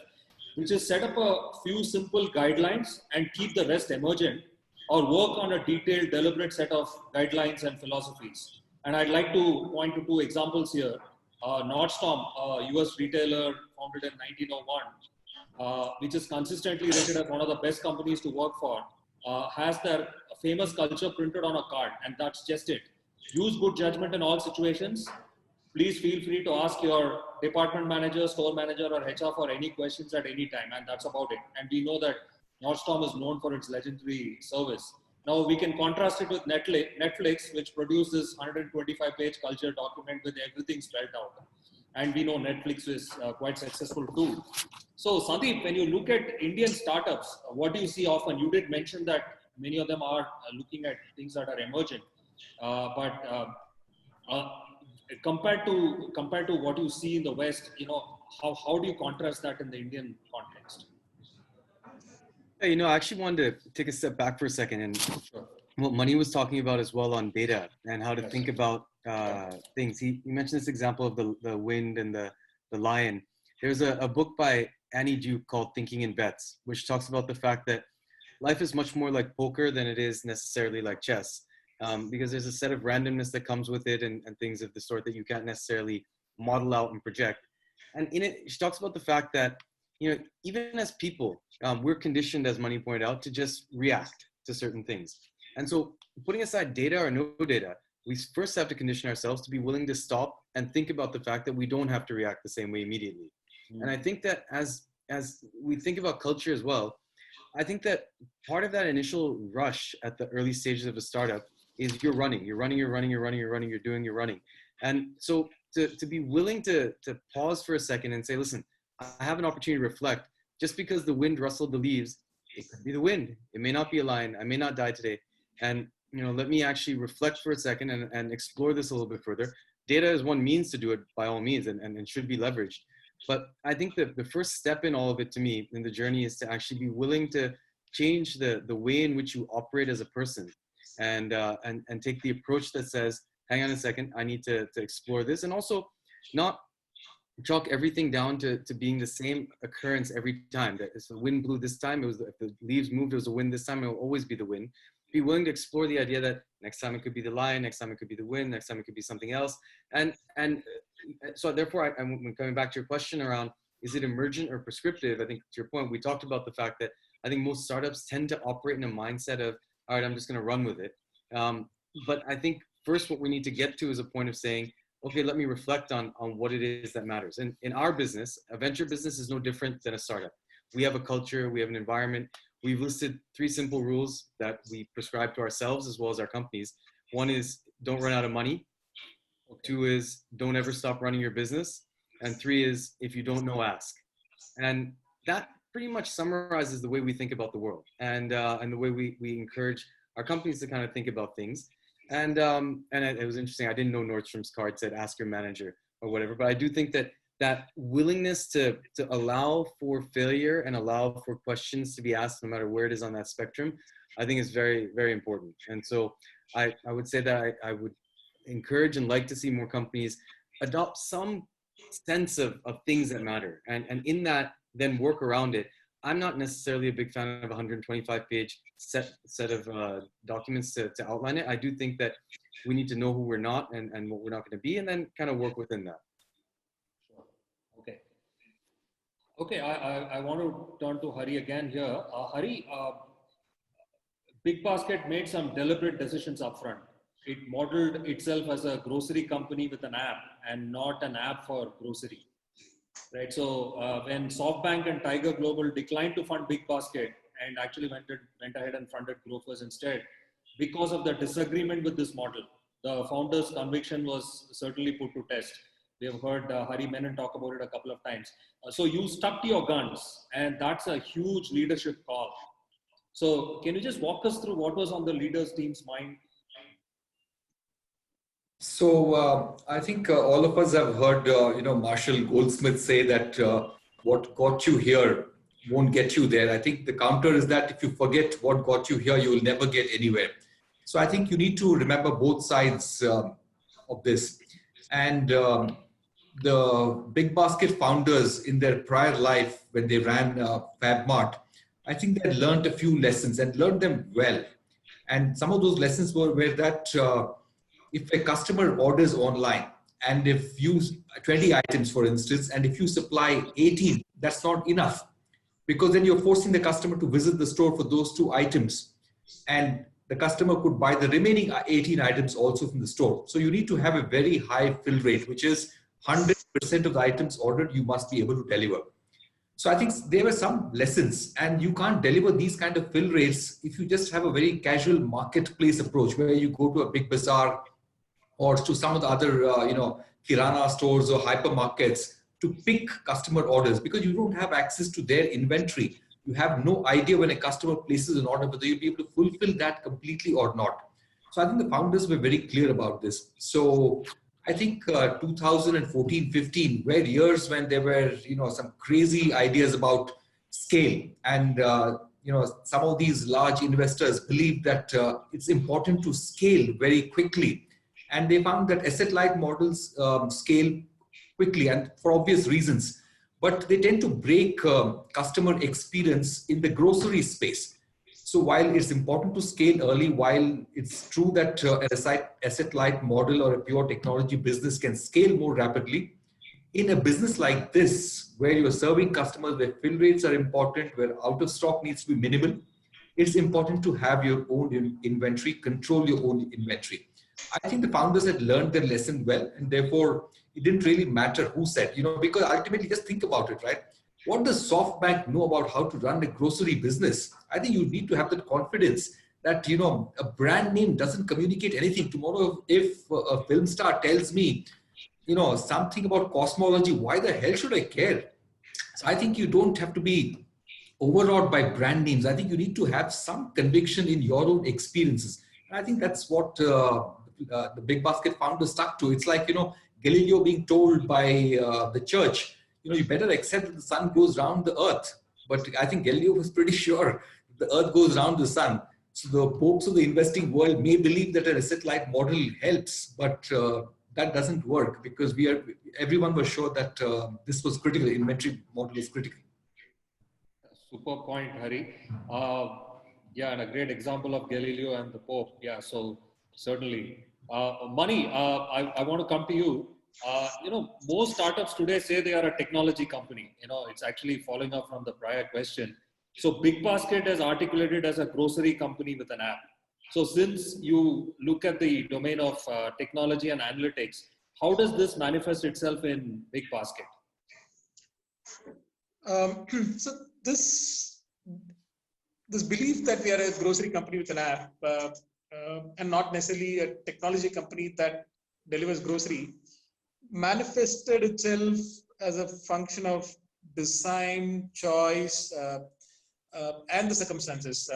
which is set up a few simple guidelines and keep the rest emergent, or work on a detailed, deliberate set of guidelines and philosophies. And I'd like to point to 2 examples here. Nordstrom, a US retailer founded in 1901, which is consistently rated as one of the best companies to work for, has their famous culture printed on a card, and that's just it. Use good judgment in all situations. Please feel free to ask your department manager, store manager, or HR for any questions at any time, and that's about it. And we know that Nordstrom is known for its legendary service. Now we can contrast it with Netflix, which produces 125-page culture document with everything spelled out. And we know Netflix is quite successful too. So Sandeep, when you look at Indian startups, what do you see often? You did mention that many of them are looking at things that are emergent, compared to what you see in the West, how do you contrast that in the Indian context? I actually wanted to take a step back for a second, and what Mani was talking about as well on data and how to think about things. He mentioned this example of the wind and the lion. There's a book by Annie Duke called Thinking in Bets, which talks about the fact that life is much more like poker than it is necessarily like chess, because there's a set of randomness that comes with it and things of the sort that you can't necessarily model out and project. And in it, she talks about the fact that even as people, we're conditioned, as Mani pointed out, to just react to certain things. And so putting aside data or no data, we first have to condition ourselves to be willing to stop and think about the fact that we don't have to react the same way immediately. And I think that as we think about culture as well, I think that part of that initial rush at the early stages of a startup is you're running. And so to be willing to pause for a second and say, listen, I have an opportunity to reflect. Just because the wind rustled the leaves, it could be the wind. It may not be a lion. I may not die today. And let me actually reflect for a second and explore this a little bit further. Data is one means to do it by all means and should be leveraged. But I think that the first step in all of it to me in the journey is to actually be willing to change the way in which you operate as a person and take the approach that says, hang on a second, I need to explore this, and also not chalk everything down to being the same occurrence every time. That if the wind blew this time, if the leaves moved, it was a wind this time, it will always be the wind. be willing to explore the idea that next time it could be the lion, next time it could be the wind, next time it could be something else. And so therefore, when coming back to your question around, is it emergent or prescriptive? I think to your point, we talked about the fact that I think most startups tend to operate in a mindset of, all right, I'm just going to run with it. But I think first what we need to get to is a point of saying, okay, let me reflect on what it is that matters. And in our business, a venture business is no different than a startup. We have a culture, we have an environment. We've listed 3 simple rules that we prescribe to ourselves as well as our companies. 1 is don't run out of money. 2 is don't ever stop running your business. And 3 is if you don't know, ask. And that pretty much summarizes the way we think about the world and the way we encourage our companies to kind of think about things. And it was interesting. I didn't know Nordstrom's card said ask your manager or whatever, but I do think that willingness to allow for failure and allow for questions to be asked no matter where it is on that spectrum, I think is very, very important. And so I would say that I would encourage and like to see more companies adopt some sense of things that matter. And in that, then work around it. I'm not necessarily a big fan of a 125-page set of documents to outline it. I do think that we need to know who we're not and what we're not going to be, and then kind of work within that. Sure. Okay. Okay, I want to turn to Hari again here. Hari, BigBasket made some deliberate decisions upfront. It modeled itself as a grocery company with an app and not an app for grocery. Right. So when SoftBank and Tiger Global declined to fund BigBasket and actually went ahead and funded Grofers instead, because of the disagreement with this model, the founder's conviction was certainly put to test. We have heard Hari Menon talk about it a couple of times. So you stuck to your guns, and that's a huge leadership call. So can you just walk us through what was on the leaders team's mind? So I think all of us have heard, Marshall Goldsmith say that what got you here won't get you there. I think the counter is that if you forget what got you here, you will never get anywhere. So I think you need to remember both sides of this. And the BigBasket founders in their prior life, when they ran FabMart, I think they had learned a few lessons and learned them well. And some of those lessons were that if a customer orders online and if you 20 items, for instance, and if you supply 18, that's not enough, because then you're forcing the customer to visit the store for those 2 items, and the customer could buy the remaining 18 items also from the store. So you need to have a very high fill rate, which is 100% of the items ordered, you must be able to deliver. So I think there were some lessons, and you can't deliver these kind of fill rates if you just have a very casual marketplace approach where you go to a big bazaar or to some of the other, Kirana stores or hypermarkets to pick customer orders, because you don't have access to their inventory. You have no idea when a customer places an order whether you'll be able to fulfill that completely or not. So I think the founders were very clear about this. So I think 2014-15 were years when there were, some crazy ideas about scale. And, some of these large investors believed that it's important to scale very quickly. And they found that asset-light models scale quickly and for obvious reasons. But they tend to break customer experience in the grocery space. So while it's important to scale early, while it's true that an asset-light model or a pure technology business can scale more rapidly, in a business like this, where you're serving customers, where fill rates are important, where out of stock needs to be minimal, it's important to have your own inventory, control your own inventory. I think the founders had learned their lesson well, and therefore it didn't really matter who said, because ultimately just think about it, right? What does SoftBank know about how to run a grocery business? I think you need to have that confidence that, a brand name doesn't communicate anything. Tomorrow, if a film star tells me, something about cosmology, why the hell should I care? So I think you don't have to be overawed by brand names. I think you need to have some conviction in your own experiences. And I think that's what the BigBasket founders stuck to. It's like, Galileo being told by the church, you better accept that the sun goes round the earth. But I think Galileo was pretty sure the earth goes round the sun. So the popes of the investing world may believe that an asset-light model helps, but that doesn't work, because everyone was sure that this was critical. The inventory model is critical. Super point, Hari. Yeah, and a great example of Galileo and the Pope. Yeah, so certainly. Mani, I want to come to you. Most startups today say they are a technology company. It's actually following up from the prior question. So BigBasket is articulated as a grocery company with an app. So since you look at the domain of technology and analytics, how does this manifest itself in BigBasket? So this belief that we are a grocery company with an app and not necessarily a technology company that delivers grocery manifested itself as a function of design, choice, and the circumstances.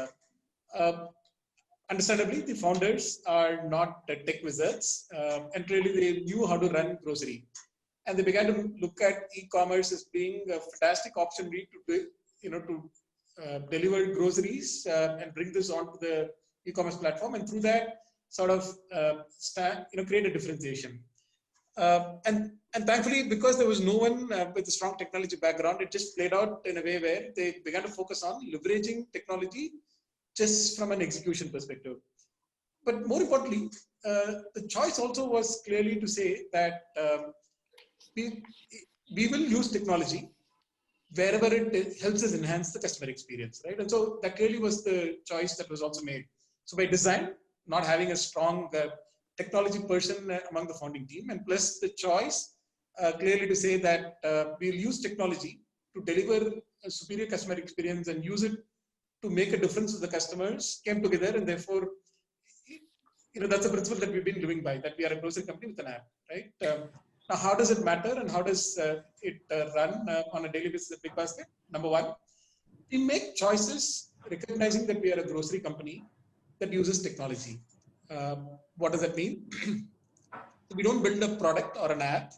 Understandably, the founders are not tech wizards, and really they knew how to run grocery. And they began to look at e-commerce as being a fantastic option to deliver groceries and bring this onto the e-commerce platform, and through that sort of create a differentiation. And thankfully, because there was no one with a strong technology background, it just played out in a way where they began to focus on leveraging technology just from an execution perspective. But more importantly, the choice also was clearly to say that we will use technology wherever it helps us enhance the customer experience, right? And so that clearly was the choice that was also made. So by design, not having a strong technology person among the founding team, and plus the choice clearly to say that we'll use technology to deliver a superior customer experience and use it to make a difference to the customers came together, and therefore, that's a principle that we've been living by, that we are a grocery company with an app, right? Now, how does it matter and how does it run on a daily basis at BigBasket? Number one, we make choices recognizing that we are a grocery company that uses technology. What does that mean? We don't build a product or an app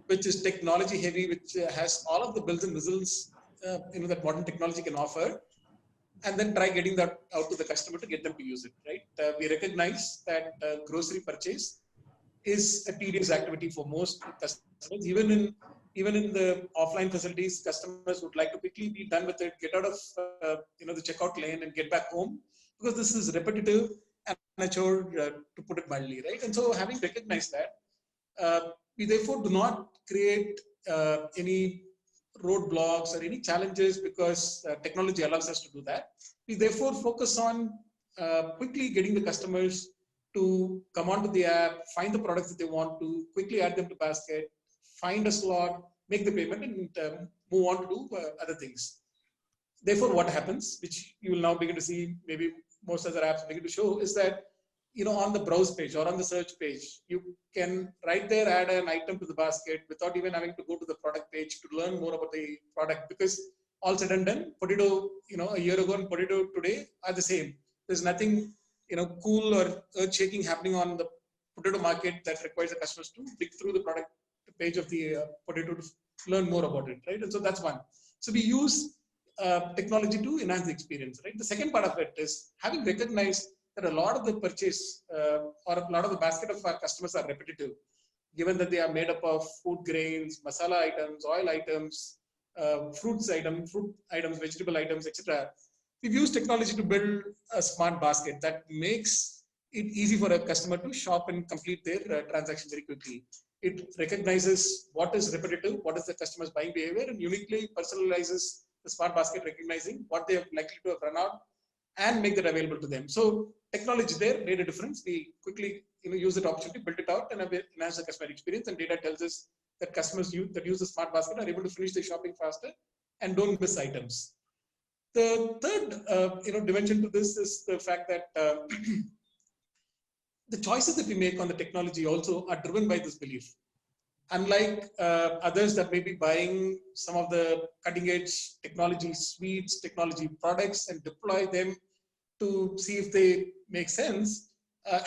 which is technology heavy, which has all of the bells and whistles that modern technology can offer, and then try getting that out to the customer to get them to use it, right? We recognize that grocery purchase is a tedious activity for most customers. Even in the offline facilities, customers would like to quickly be done with it, get out of the checkout lane and get back home, because this is repetitive and a chore, to put it mildly, right? And so, having recognized that, we therefore do not create any roadblocks or any challenges because technology allows us to do that. We therefore focus on quickly getting the customers to come onto the app, find the products that they want to, quickly add them to basket, find a slot, make the payment, and move on to do other things. Therefore, what happens, which you will now begin to see, maybe most other apps begin to show, is that on the browse page or on the search page, you can right there add an item to the basket without even having to go to the product page to learn more about the product, because all said and done, potato, a year ago and potato today are the same. There's nothing, cool or earth-shaking happening on the potato market that requires the customers to dig through the product page of the potato to learn more about it, right? And so that's one. So we use technology to enhance the experience, right? The second part of it is having recognized that a lot of the purchase or a lot of the basket of our customers are repetitive, given that they are made up of food grains, masala items, oil items, fruit items, vegetable items, etc. We've used technology to build a smart basket that makes it easy for a customer to shop and complete their transaction very quickly. It recognizes what is repetitive, what is the customer's buying behavior, and uniquely personalizes the smart basket, recognizing what they are likely to have run out and make that available to them. So technology there made a difference. We quickly use that opportunity, built it out, and enhance the customer experience. And data tells us that customers that use the smart basket are able to finish their shopping faster and don't miss items. The third dimension to this is the fact that the choices that we make on the technology also are driven by this belief. Unlike others that may be buying some of the cutting edge technology suites, technology products, and deploy them to see if they make sense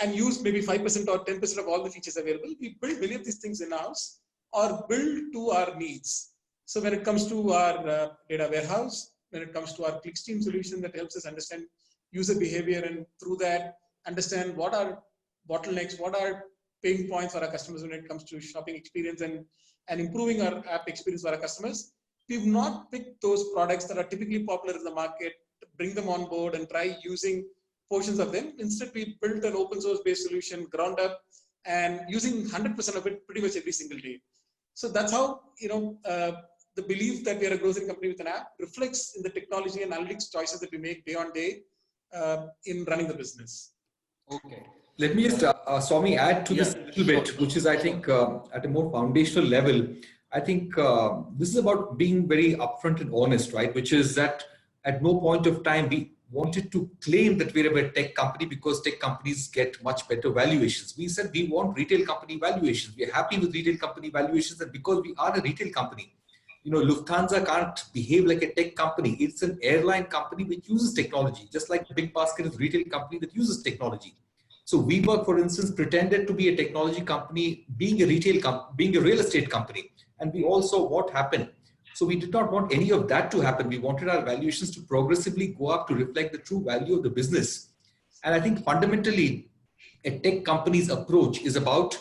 and use maybe 5% or 10% of all the features available, we build many of these things in-house or build to our needs. So when it comes to our data warehouse, when it comes to our clickstream solution that helps us understand user behavior, and through that understand what are bottlenecks, what are pain points for our customers when it comes to shopping experience and improving our app experience for our customers. We've not picked those products that are typically popular in the market bring them on board and try using portions of them. Instead, we built an open source based solution ground up and using 100% of it pretty much every single day. So that's how, the belief that we are a grocery company with an app reflects in the technology and analytics choices that we make day on day in running the business. Okay. Let me just, Swami, add to this a little bit, which is, I think, at a more foundational level, I think this is about being very upfront and honest, right? Which is that at no point of time we wanted to claim that we're a tech company because tech companies get much better valuations. We said we want retail company valuations. We're happy with retail company valuations, and because we are a retail company, Lufthansa can't behave like a tech company. It's an airline company which uses technology, just like BigBasket is a retail company that uses technology. So WeWork, for instance, pretended to be a technology company, being a real estate company. And we also, what happened? So we did not want any of that to happen. We wanted our valuations to progressively go up to reflect the true value of the business. And I think fundamentally, a tech company's approach is about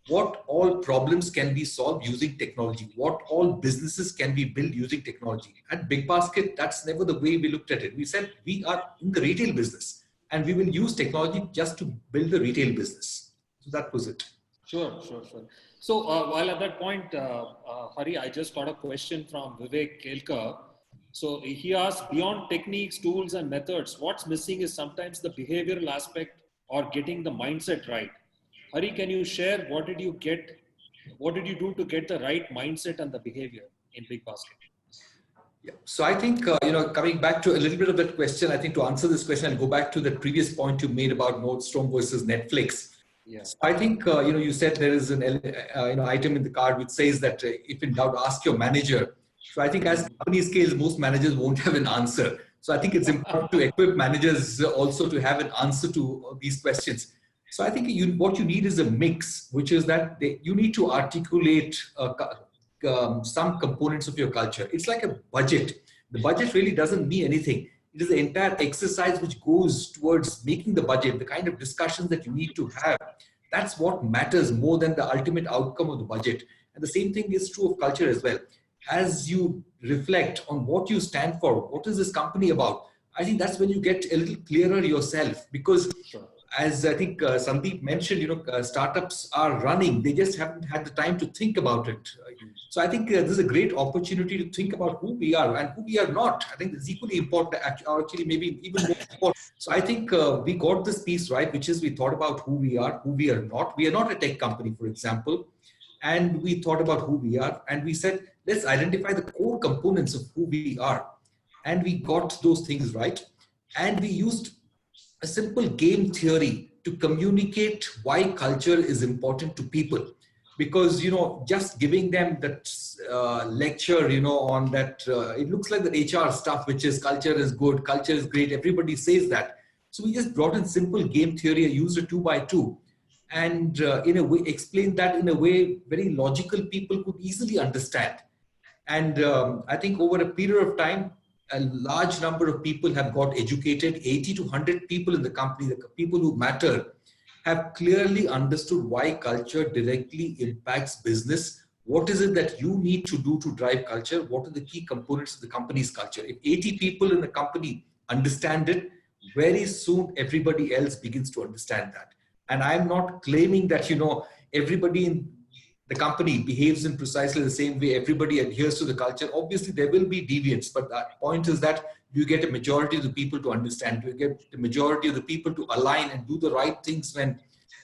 what all problems can be solved using technology, what all businesses can be built using technology. At BigBasket, that's never the way we looked at it. We said we are in the retail business and we will use technology just to build the retail business. So that was it. Sure. So while at that point, Hari, I just got a question from Vivek Kelkar. So he asked, beyond techniques, tools, and methods, what's missing is sometimes the behavioral aspect or getting the mindset right. Hari, can you share what did you do to get the right mindset and the behavior in BigBasket? Yeah. So I think, coming back to a little bit of that question, I think to answer this question, I'll go back to the previous point you made about Nordstrom versus Netflix. Yeah. So I think, you said there is an item in the card which says that if in doubt, ask your manager. So I think as company scales, most managers won't have an answer. So I think it's important to equip managers also to have an answer to these questions. So I think what you need is a mix, which is that you need to articulate some components of your culture. It's like a budget. The budget really doesn't mean anything. It is the entire exercise which goes towards making the budget, the kind of discussions that you need to have. That's what matters more than the ultimate outcome of the budget. And the same thing is true of culture as well. As you reflect on what you stand for, what is this company about, I think that's when you get a little clearer yourself. Because as I think Sandeep mentioned, startups are running. They just haven't had the time to think about it. So I think this is a great opportunity to think about who we are and who we are not. I think it's equally important, actually maybe even more important. So I think we got this piece right, which is we thought about who we are not. We are not a tech company, for example. And we thought about who we are. And we said, let's identify the core components of who we are. And we got those things right. And we used a simple game theory to communicate why culture is important to people. Because, just giving them that lecture, on that, it looks like the HR stuff, which is culture is good, culture is great. Everybody says that. So we just brought in simple game theory, used a 2x2. And in a way, explained that in a way very logical people could easily understand. And I think over a period of time, a large number of people have got educated. 80 to 100 people in the company, the people who matter, have clearly understood why culture directly impacts business. What is it that you need to do to drive culture? What are the key components of the company's culture? If 80 people in the company understand it, very soon everybody else begins to understand that. And I'm not claiming that, everybody in the company behaves in precisely the same way. Everybody adheres to the culture. Obviously, there will be deviants, but the point is that you get a majority of the people to understand. You get the majority of the people to align and do the right things when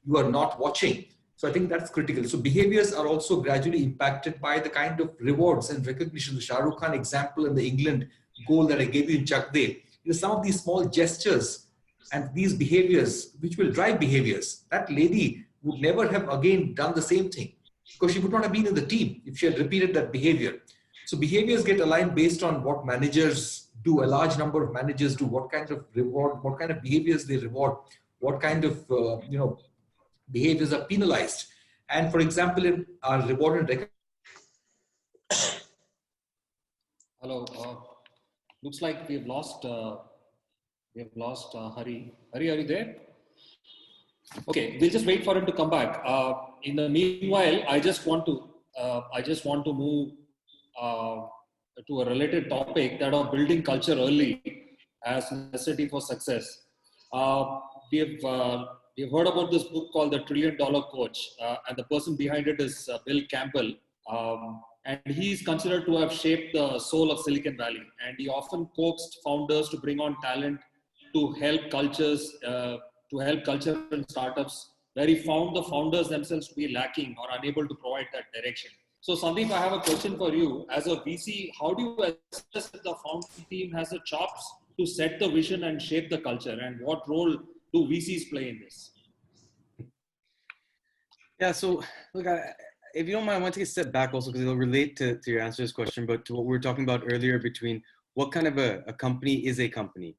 you are not watching. So I think that's critical. So behaviors are also gradually impacted by the kind of rewards and recognition. The Shah Rukh Khan example and the England goal that I gave you in Chak De. Some of these small gestures and these behaviors, which will drive behaviors. That lady would never have again done the same thing, because she would not have been in the team if she had repeated that behavior. So behaviors get aligned based on what managers do. A large number of managers do, what kind of reward, what kind of behaviors they reward, what kind of behaviors are penalized. And for example, in our reward and recognition. Hello. Looks like we've lost Hari. Hari, are you there? Okay, we'll just wait for him to come back. In the meanwhile, I just want to move to a related topic, that of building culture early. as necessity for success. Uh, we've heard about this book called The Trillion Dollar Coach, and the person behind it is Bill Campbell. And he's considered to have shaped the soul of Silicon Valley. And he often coaxed founders to bring on talent to help culture and startups where he found the founders themselves to be lacking or unable to provide that direction. So, Sandeep, I have a question for you. As a VC, how do you assess if the founding team has the chops to set the vision and shape the culture? And what role do VCs play in this? Yeah, so look, if you don't mind, I want to take a step back also because it'll relate to your answer to this question, but to what we were talking about earlier between what kind of a company is a company.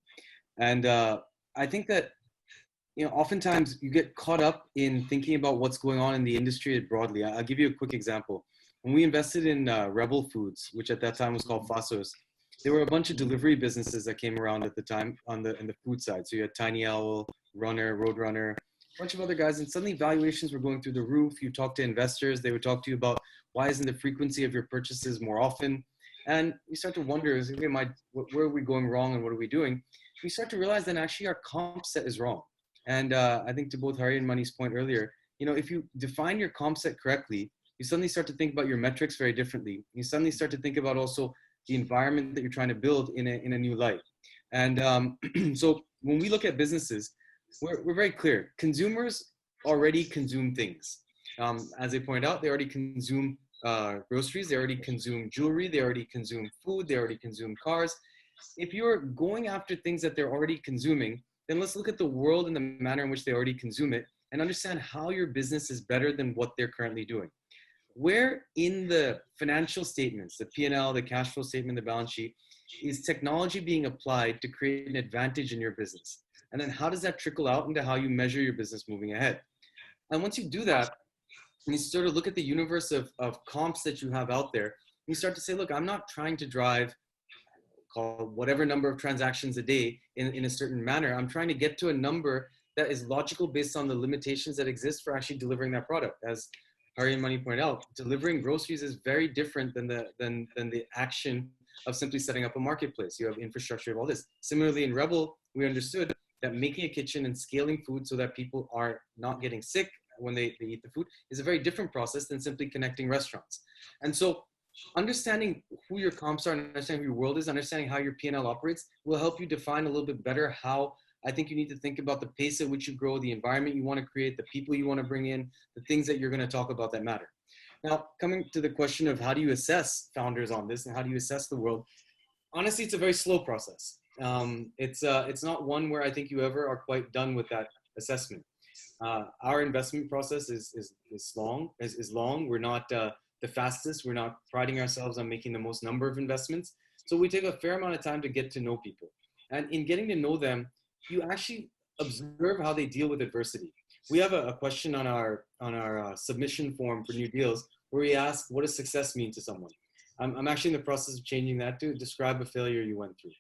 And I think that, oftentimes you get caught up in thinking about what's going on in the industry broadly. I'll give you a quick example. When we invested in Rebel Foods, which at that time was called Fasos, there were a bunch of delivery businesses that came around at the time in the food side. So you had Tiny Owl, Runner, Roadrunner, a bunch of other guys, and suddenly valuations were going through the roof. You talk to investors, they would talk to you about why isn't the frequency of your purchases more often? And you start to wonder, where are we going wrong and what are we doing? We start to realize that actually our comp set is wrong. And I think to both Hari and Mani's point earlier, if you define your comp set correctly, you suddenly start to think about your metrics very differently. You suddenly start to think about also the environment that you're trying to build in a new light. And so when we look at businesses, we're very clear. Consumers already consume things. As they point out, they already consume groceries, they already consume jewelry, they already consume food, they already consume cars. If you're going after things that they're already consuming, then let's look at the world and the manner in which they already consume it and understand how your business is better than what they're currently doing. Where in the financial statements, the P&L, the cash flow statement, the balance sheet, is technology being applied to create an advantage in your business? And then how does that trickle out into how you measure your business moving ahead? And once you do that, and you sort of look at the universe of comps that you have out there, you start to say, look, I'm not trying to drive call whatever number of transactions a day in a certain manner. I'm trying to get to a number that is logical based on the limitations that exist for actually delivering that product. As Hari and Mani pointed out, delivering groceries is very different than the action of simply setting up a marketplace. You have infrastructure of all this. Similarly, in Rebel, we understood that making a kitchen and scaling food so that people are not getting sick when they eat the food is a very different process than simply connecting restaurants. And so understanding who your comps are, understanding who your world is, understanding how your P&L operates will help you define a little bit better how I think you need to think about the pace at which you grow, the environment you want to create, the people you want to bring in, the things that you're going to talk about that matter. Now, coming to the question of how do you assess founders on this and how do you assess the world, honestly, it's a very slow process. It's not one where I think you ever are quite done with that assessment. Our investment process is long. We're not the fastest. We're not priding ourselves on making the most number of investments. So we take a fair amount of time to get to know people. And in getting to know them, you actually observe how they deal with adversity. We have a question on our submission form for new deals where we ask, what does success mean to someone? I'm actually in the process of changing that to describe a failure you went through.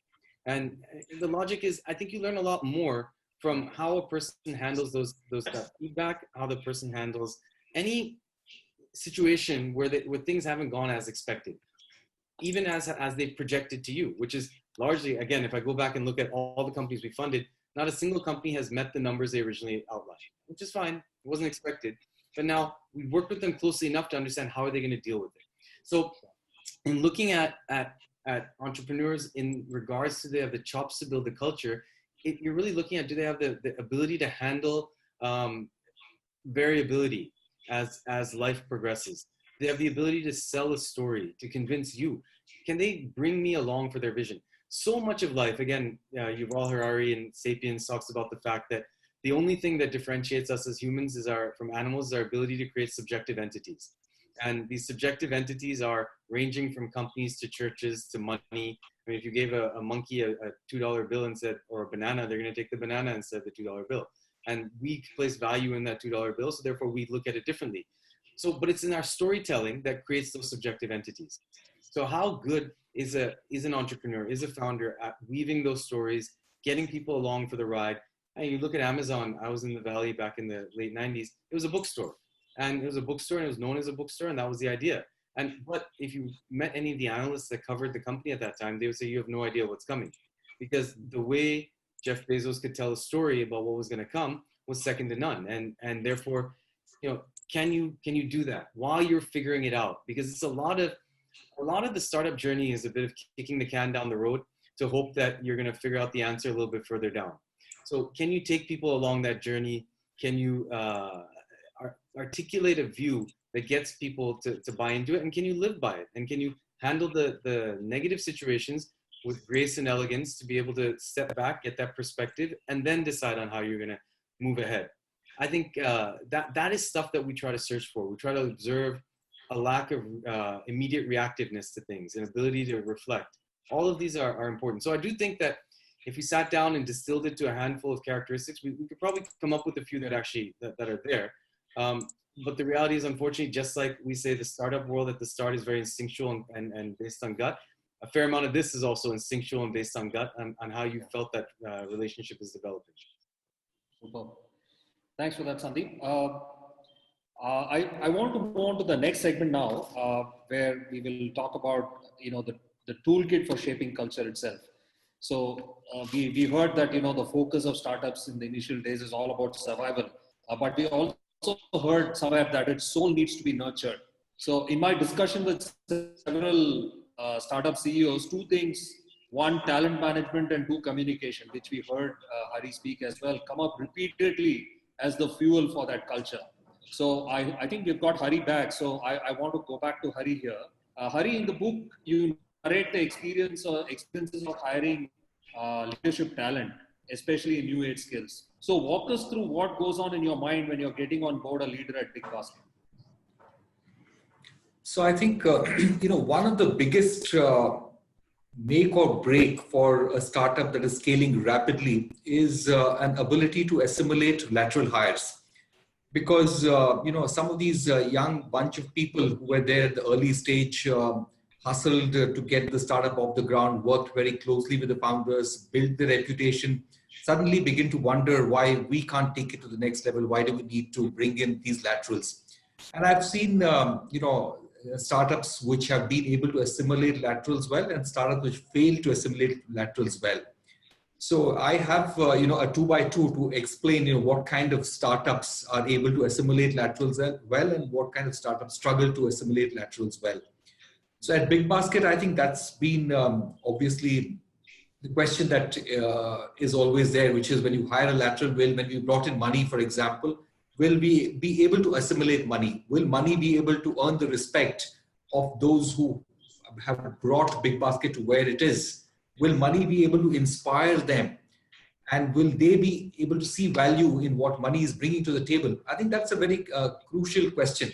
And the logic is, I think you learn a lot more from how a person handles that feedback, how the person handles any situation where things haven't gone as expected, even as they projected to you, which is largely, again, if I go back and look at all the companies we funded, not a single company has met the numbers they originally outlined, which is fine. It wasn't expected. But now we worked with them closely enough to understand how are they going to deal with it. So in looking at entrepreneurs in regards to they have the chops to build the culture, you're really looking at, do they have the ability to handle variability as life progresses? They have the ability to sell a story, to convince you. Can they bring me along for their vision? So much of life, again, Yuval Harari in Sapiens talks about the fact that the only thing that differentiates us as humans from animals is our ability to create subjective entities. And these subjective entities are ranging from companies to churches to money. I mean, if you gave a monkey a $2 bill and said, or a banana, they're going to take the banana instead of the $2 bill. And we place value in that $2 bill, so therefore we look at it differently. So, but it's in our storytelling that creates those subjective entities. So how good is an entrepreneur, is a founder at weaving those stories, getting people along for the ride? And you look at Amazon, I was in the Valley back in the late 90s, it was a bookstore. And it was a bookstore and it was known as a bookstore, and that was the idea. But if you met any of the analysts that covered the company at that time, they would say, you have no idea what's coming. because the way Jeff Bezos could tell a story about what was going to come was second to none. And therefore, can you do that while you're figuring it out? Because it's a lot of the startup journey is a bit of kicking the can down the road to hope that you're going to figure out the answer a little bit further down. So can you take people along that journey? Can you articulate a view that gets people to buy into it? And can you live by it? And can you handle the negative situations with grace and elegance to be able to step back, get that perspective, and then decide on how you're going to move ahead? I think that is stuff that we try to search for. We try to observe a lack of immediate reactiveness to things, an ability to reflect. All of these are important. So I do think that if we sat down and distilled it to a handful of characteristics, we could probably come up with a few that actually that are there. But the reality is, unfortunately, just like we say, the startup world at the start is very instinctual and based on gut. A fair amount of this is also instinctual and based on gut on how you felt that relationship is developing. Super. Thanks for that, Sandeep. I want to move on to the next segment now, where we will talk about the toolkit for shaping culture itself. So we heard that the focus of startups in the initial days is all about survival, but we also heard somewhere that its soul needs to be nurtured. So in my discussion with several startup CEOs, two things: one, talent management, and two, communication, which we heard Hari speak as well, come up repeatedly as the fuel for that culture. So I think we've got Hari back. So I want to go back to Hari here. Hari, in the book, you narrate the experiences of hiring leadership talent, especially in new age skills. So walk us through what goes on in your mind when you're getting on board a leader at BigBasket. So I think, one of the biggest make or break for a startup that is scaling rapidly is an ability to assimilate lateral hires. Because, some of these young bunch of people who were there at the early stage hustled to get the startup off the ground, worked very closely with the founders, built the reputation, suddenly begin to wonder why we can't take it to the next level. Why do we need to bring in these laterals? And I've seen, startups which have been able to assimilate laterals well and startups which fail to assimilate laterals well. So I have, a 2x2 to explain, what kind of startups are able to assimilate laterals well and what kind of startups struggle to assimilate laterals well. So at BigBasket, I think that's been obviously the question that is always there, which is when you hire a lateral, when we brought in money, for example, will we be able to assimilate money? Will money be able to earn the respect of those who have brought BigBasket to where it is? Will money be able to inspire them? And will they be able to see value in what money is bringing to the table? I think that's a very crucial question.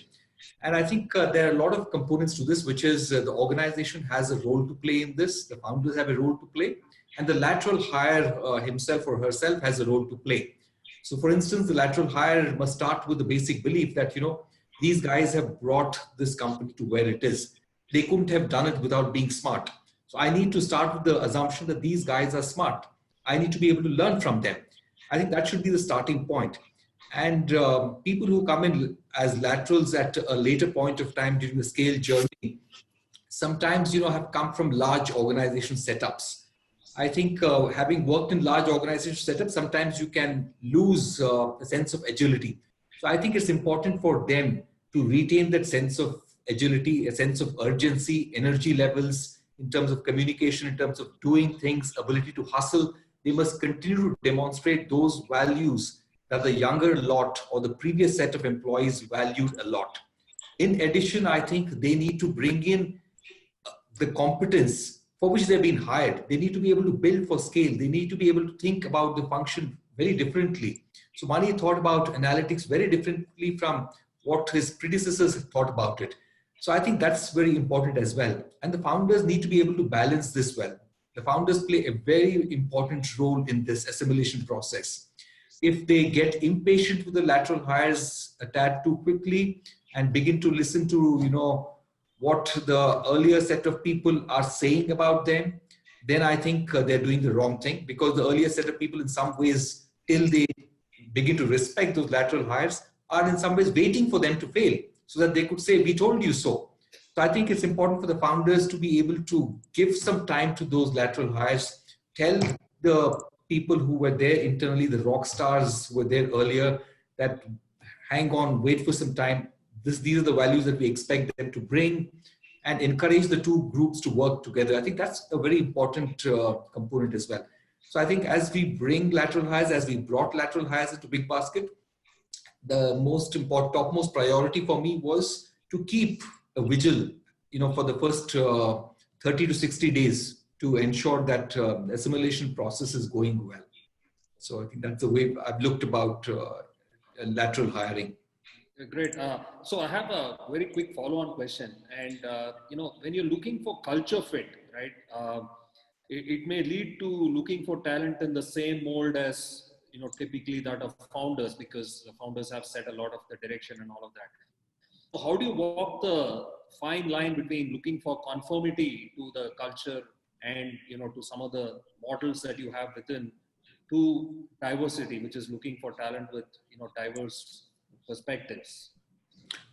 And I think there are a lot of components to this, which is the organization has a role to play in this. The founders have a role to play. And the lateral hire himself or herself has a role to play. So for instance, the lateral hire must start with the basic belief that, these guys have brought this company to where it is. They couldn't have done it without being smart. So I need to start with the assumption that these guys are smart. I need to be able to learn from them. I think that should be the starting point. And people who come in as laterals at a later point of time during the scale journey, sometimes, have come from large organization setups. I think having worked in large organization setups, sometimes you can lose a sense of agility. So I think it's important for them to retain that sense of agility, a sense of urgency, energy levels in terms of communication, in terms of doing things, ability to hustle. They must continue to demonstrate those values that the younger lot or the previous set of employees valued a lot. In addition, I think they need to bring in the competence for which they've been hired. They need to be able to build for scale. They need to be able to think about the function very differently. So Mani thought about analytics very differently from what his predecessors thought about it. So I think that's very important as well. And the founders need to be able to balance this well. The founders play a very important role in this assimilation process. If they get impatient with the lateral hires a tad too quickly and begin to listen to, what the earlier set of people are saying about them, then I think they're doing the wrong thing, because the earlier set of people in some ways, till they begin to respect those lateral hires, are in some ways waiting for them to fail so that they could say, we told you so. So I think it's important for the founders to be able to give some time to those lateral hires tell the people who were there internally, the rock stars were there earlier, that hang on, wait for some time. These are the values that we expect them to bring, and encourage the two groups to work together. I think that's a very important component as well. So I think as we bring lateral hires, as we brought lateral hires into BigBasket, the most important, topmost priority for me was to keep a vigil, for the first 30 to 60 days to ensure that assimilation process is going well. So I think that's the way I've looked about lateral hiring. Great. So I have a very quick follow-on question. And, when you're looking for culture fit, right, it may lead to looking for talent in the same mold as, typically that of founders, because the founders have set a lot of the direction and all of that. So how do you walk the fine line between looking for conformity to the culture and, to some of the models that you have within, to diversity, which is looking for talent with, diverse perspectives?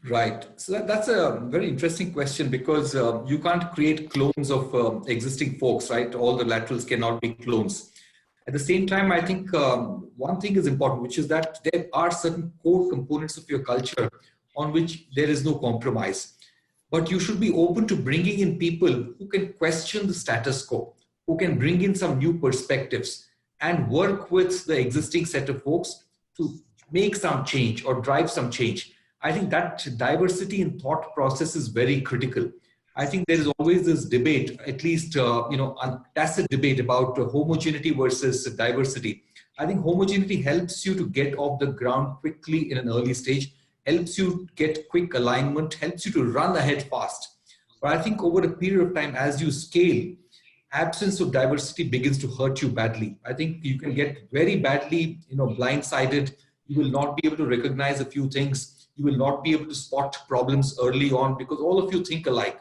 Right. So that's a very interesting question, because you can't create clones of existing folks, right? All the laterals cannot be clones. At the same time, I think one thing is important, which is that there are certain core components of your culture on which there is no compromise. But you should be open to bringing in people who can question the status quo, who can bring in some new perspectives and work with the existing set of folks to make some change or drive some change. I think that diversity in thought process is very critical. I think there is always this debate, at least, tacit debate about homogeneity versus diversity. I think homogeneity helps you to get off the ground quickly in an early stage, helps you get quick alignment, helps you to run ahead fast. But I think over a period of time, as you scale, absence of diversity begins to hurt you badly. I think you can get very badly, blindsided. You will not be able to recognize a few things. You will not be able to spot problems early on because all of you think alike.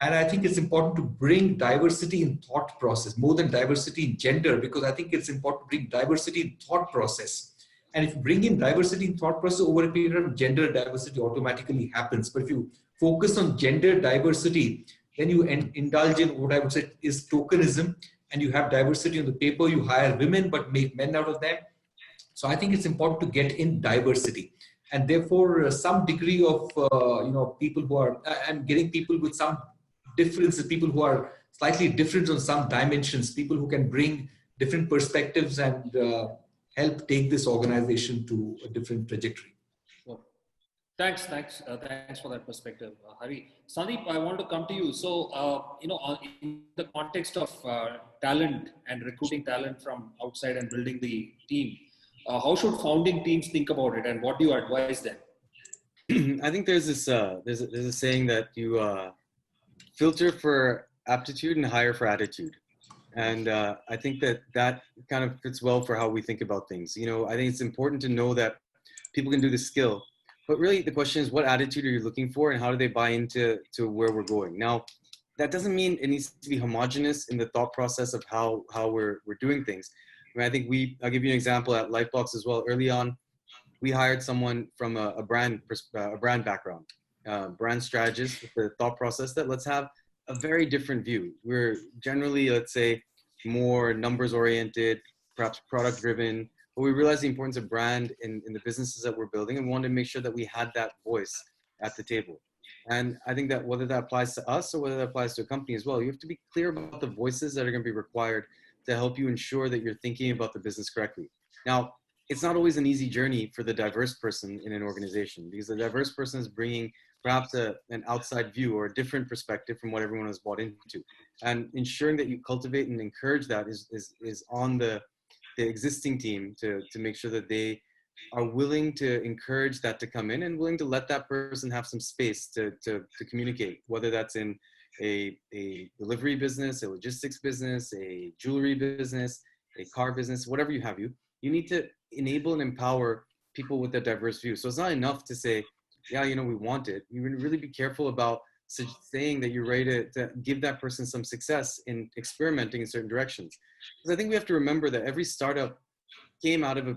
And I think it's important to bring diversity in thought process, more than diversity in gender, because I think it's important to bring diversity in thought process. And if you bring in diversity in thought process over a period of, gender diversity automatically happens. But if you focus on gender diversity, then you indulge in what I would say is tokenism, and you have diversity on the paper, you hire women but make men out of them. So I think it's important to get in diversity. And therefore, some degree of, people who are, and getting people with some differences, people who are slightly different on some dimensions, people who can bring different perspectives and help take this organization to a different trajectory. Well, thanks for that perspective, Hari. Sandeep, I want to come to you. So, in the context of talent and recruiting talent from outside and building the team, how should founding teams think about it, and what do you advise them? I think there's this there's a saying that you filter for aptitude and hire for attitude, and I think that kind of fits well for how we think about things. I think it's important to know that people can do the skill, but really the question is, what attitude are you looking for, and how do they buy into where we're going? Now, that doesn't mean it needs to be homogenous in the thought process of how we're doing things. I mean, I think I'll give you an example at Lightbox as well. Early on, we hired someone from a brand background, brand strategist, with the thought process that let's have a very different view. We're generally, let's say, more numbers oriented, perhaps product driven, but we realized the importance of brand in the businesses that we're building, and we wanted to make sure that we had that voice at the table. And I think that whether that applies to us or whether that applies to a company as well, you have to be clear about the voices that are going to be required to help you ensure that you're thinking about the business correctly. Now, it's not always an easy journey for the diverse person in an organization, because the diverse person is bringing perhaps an outside view or a different perspective from what everyone has bought into. And ensuring that you cultivate and encourage that is on the existing team to make sure that they are willing to encourage that to come in, and willing to let that person have some space to communicate, whether that's in a delivery business, a logistics business, a jewelry business, a car business, whatever you have, you need to enable and empower people with a diverse view. So it's not enough to say, yeah, we want it. You really be careful about saying that you're ready to give that person some success in experimenting in certain directions. Because I think we have to remember that every startup came out of a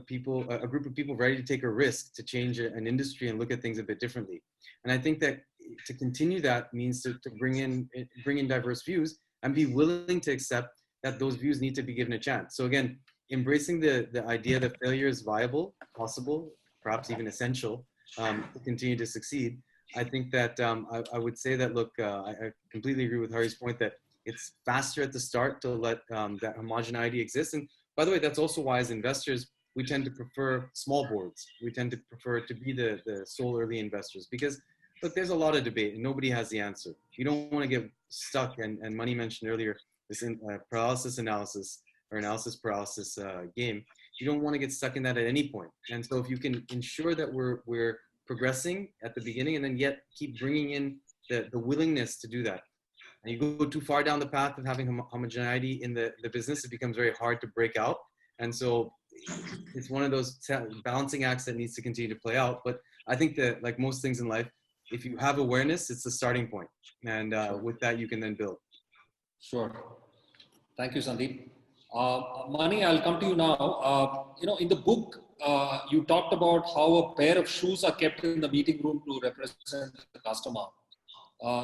group of people ready to take a risk to change an industry and look at things a bit differently. And I think that to continue that means to bring in diverse views and be willing to accept that those views need to be given a chance. So again, embracing the idea that failure is viable, possible, perhaps even essential to continue to succeed. I think that I would say that, look, I completely agree with Hari's point that it's faster at the start to let that homogeneity exist. And by the way, that's also why as investors, we tend to prefer small boards. We tend to prefer to be the sole early investors because, look, there's a lot of debate and nobody has the answer. You don't want to get stuck, and Money mentioned earlier, this paralysis analysis or analysis paralysis game. You don't want to get stuck in that at any point. And so if you can ensure that we're progressing at the beginning and then yet keep bringing in the willingness to do that. And you go too far down the path of having homogeneity in the business, it becomes very hard to break out. And so it's one of those balancing acts that needs to continue to play out. But I think that, like most things in life, if you have awareness, it's the starting point. And with that, you can then build. Sure. Thank you, Sandeep. Mani, I'll come to you now. In the book, you talked about how a pair of shoes are kept in the meeting room to represent the customer.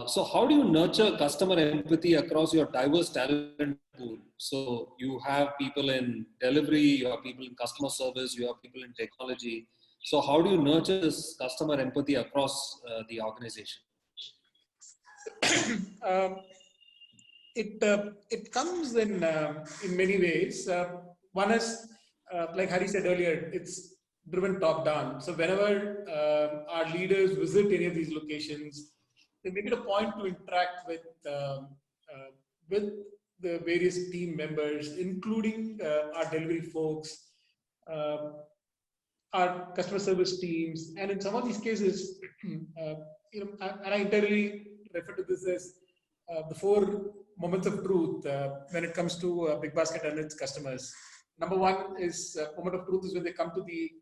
So how do you nurture customer empathy across your diverse talent pool? So you have people in delivery, you have people in customer service, you have people in technology. So how do you nurture this customer empathy across the organization? It comes in many ways. One is, like Hari said earlier, it's driven top down. So whenever our leaders visit any of these locations, they make it a point to interact with the various team members, including our delivery folks, our customer service teams, and in some of these cases, and I internally refer to this as the 4 moments of truth when it comes to BigBasket and its customers. Number one is moment of truth is when they come to the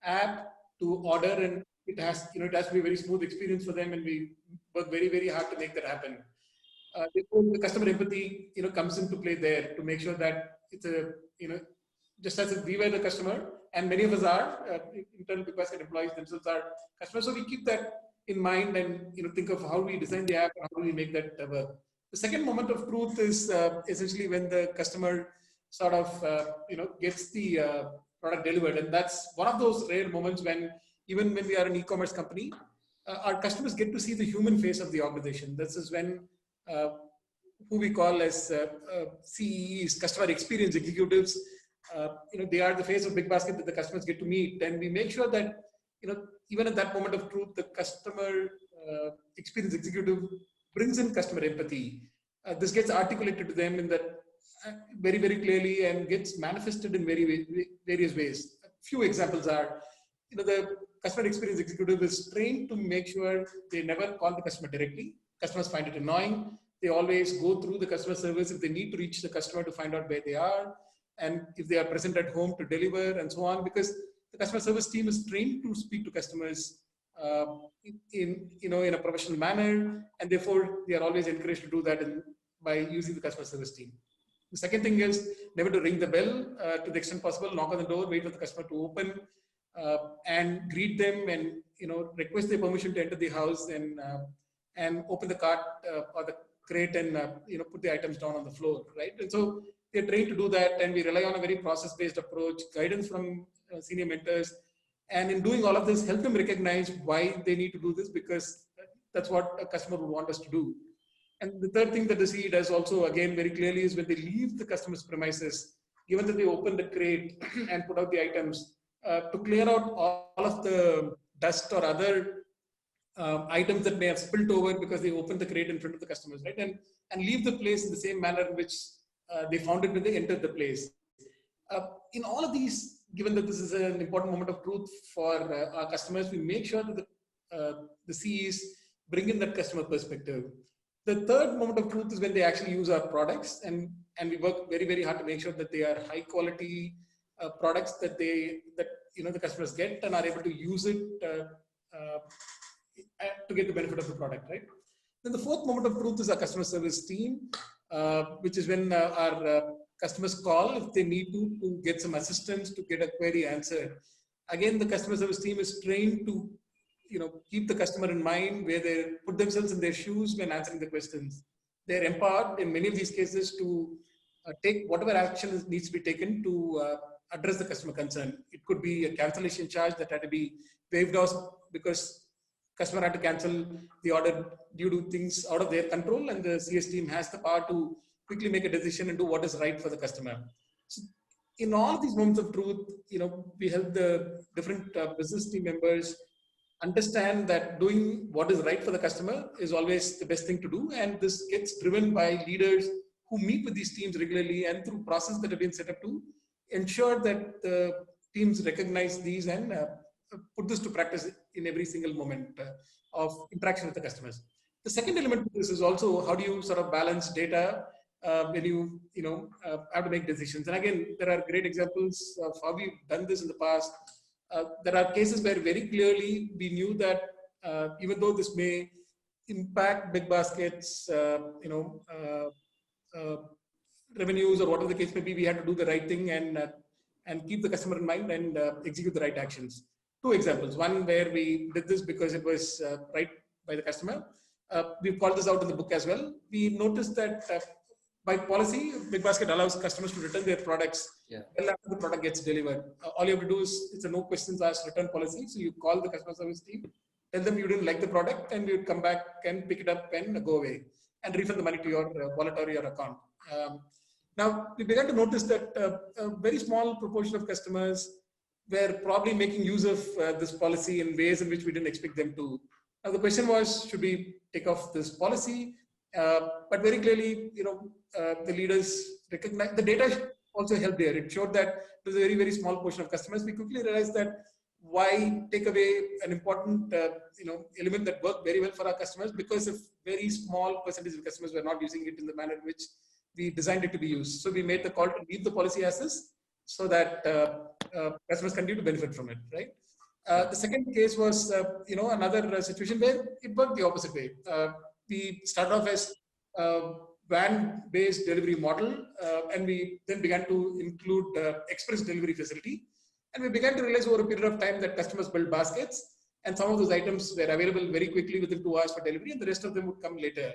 app to order, and it has to be a very smooth experience for them, and we work very, very hard to make that happen. The customer empathy, comes into play there to make sure that it's a, just as if we were the customer, and many of us are, internal BigBasket employees themselves are customers. So we keep that in mind and think of how we design the app and how do we make that work. The second moment of truth is essentially when the customer sort of gets the product delivered, and that's one of those rare moments when even when we are an e-commerce company, our customers get to see the human face of the organization. This is when who we call as CEEs, customer experience executives. They are the face of BigBasket that the customers get to meet, and we make sure that even at that moment of truth, the customer experience executive brings in customer empathy. This gets articulated to them in that very, very clearly and gets manifested in various ways. A few examples are, the customer experience executive is trained to make sure they never call the customer directly. Customers find it annoying. They always go through the customer service if they need to reach the customer to find out where they are, and if they are present at home to deliver and so on, because the customer service team is trained to speak to customers in a professional manner, and therefore they are always encouraged to do that by using the customer service team. The second thing is never to ring the bell to the extent possible, knock on the door, wait for the customer to open and greet them and request their permission to enter the house and open the cart or the crate and put the items down on the floor, right? And so they're trained to do that, and we rely on a very process-based approach, guidance from senior mentors, and in doing all of this, help them recognize why they need to do this, because that's what a customer would want us to do. And the third thing that the CE does also, again, very clearly is when they leave the customer's premises, given that they open the crate and put out the items, to clear out all of the dust or other items that may have spilled over because they opened the crate in front of the customers, right? And leave the place in the same manner in which they found it when they entered the place. In all of these, given that this is an important moment of truth for our customers, we make sure that the CEs bring in that customer perspective. The third moment of truth is when they actually use our products, and we work very, very hard to make sure that they are high quality products that the customers get and are able to use it to get the benefit of the product, right? Then the fourth moment of truth is our customer service team, which is when our customers call if they need to get some assistance to get a query answered. Again, the customer service team is trained to keep the customer in mind, where they put themselves in their shoes when answering the questions. They're empowered in many of these cases to take whatever action needs to be taken to address the customer concern. It could be a cancellation charge that had to be waived off because customer had to cancel the order due to things out of their control, and the CS team has the power to quickly make a decision and do what is right for the customer. So in all these moments of truth, we help the different business team members understand that doing what is right for the customer is always the best thing to do. And this gets driven by leaders who meet with these teams regularly and through processes that have been set up to ensure that the teams recognize these and put this to practice in every single moment of interaction with the customers. The second element to this is also how do you sort of balance data when you have to make decisions. And again, there are great examples of how we've done this in the past. There are cases where very clearly we knew that even though this may impact BigBasket's revenues or whatever the case may be, we had to do the right thing and keep the customer in mind and execute the right actions. Two examples. One where we did this because it was right by the customer. We've called this out in the book as well. We noticed that by policy, BigBasket allows customers to return their products well after the product gets delivered. All you have to do is, it's a no questions asked return policy. So you call the customer service team, tell them you didn't like the product, and you would come back and pick it up and go away and refund the money to your wallet or your account. Now, we began to notice that a very small proportion of customers were probably making use of this policy in ways in which we didn't expect them to. Now, the question was, should we take off this policy? But very clearly, the leaders recognize the data also helped there. It showed that it was a very, very small portion of customers. We quickly realized that why take away an important element that worked very well for our customers, because a very small percentage of customers were not using it in the manner in which we designed it to be used. So we made the call to leave the policy as is so that customers continue to benefit from it, right? The second case was, another situation where it worked the opposite way. We started off as van-based delivery model, and we then began to include express delivery facility. And we began to realize over a period of time that customers build baskets, and some of those items were available very quickly within 2 hours for delivery, and the rest of them would come later.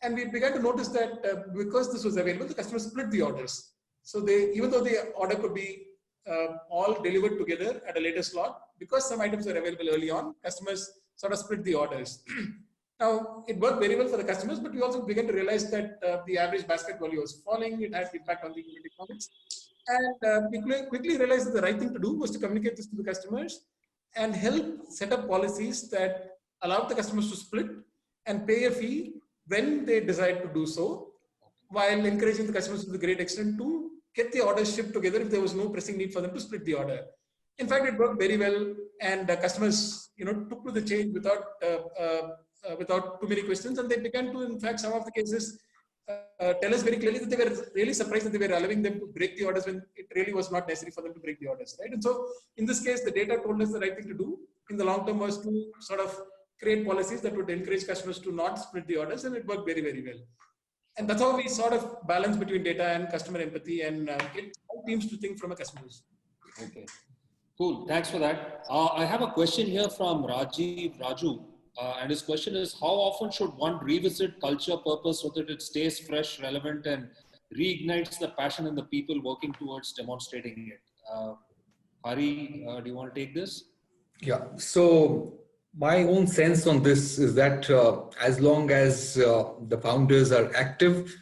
And we began to notice that because this was available, the customers split the orders. So even though the order could be all delivered together at a later slot, because some items were available early on, customers sort of split the orders. Now, it worked very well for the customers, but we also began to realize that the average basket value was falling. It had impact on the unit economics. And we quickly realized that the right thing to do was to communicate this to the customers and help set up policies that allowed the customers to split and pay a fee when they decide to do so, while encouraging the customers to the great extent to get the orders shipped together if there was no pressing need for them to split the order. In fact, it worked very well, and customers, took to the change without too many questions, and they began to, in fact, some of the cases, tell us very clearly that they were really surprised that they were allowing them to break the orders when it really was not necessary for them to break the orders, right? And so, in this case, the data told us the right thing to do in the long term was to sort of create policies that would encourage customers to not split the orders, and it worked very, very well. And that's how we sort of balance between data and customer empathy and get all teams to think from a customer's. Okay, cool. Thanks for that. I have a question here from Raju. And his question is, how often should one revisit culture purpose so that it stays fresh, relevant, and reignites the passion in the people working towards demonstrating it? Hari, do you want to take this? Yeah. So my own sense on this is that as long as the founders are active,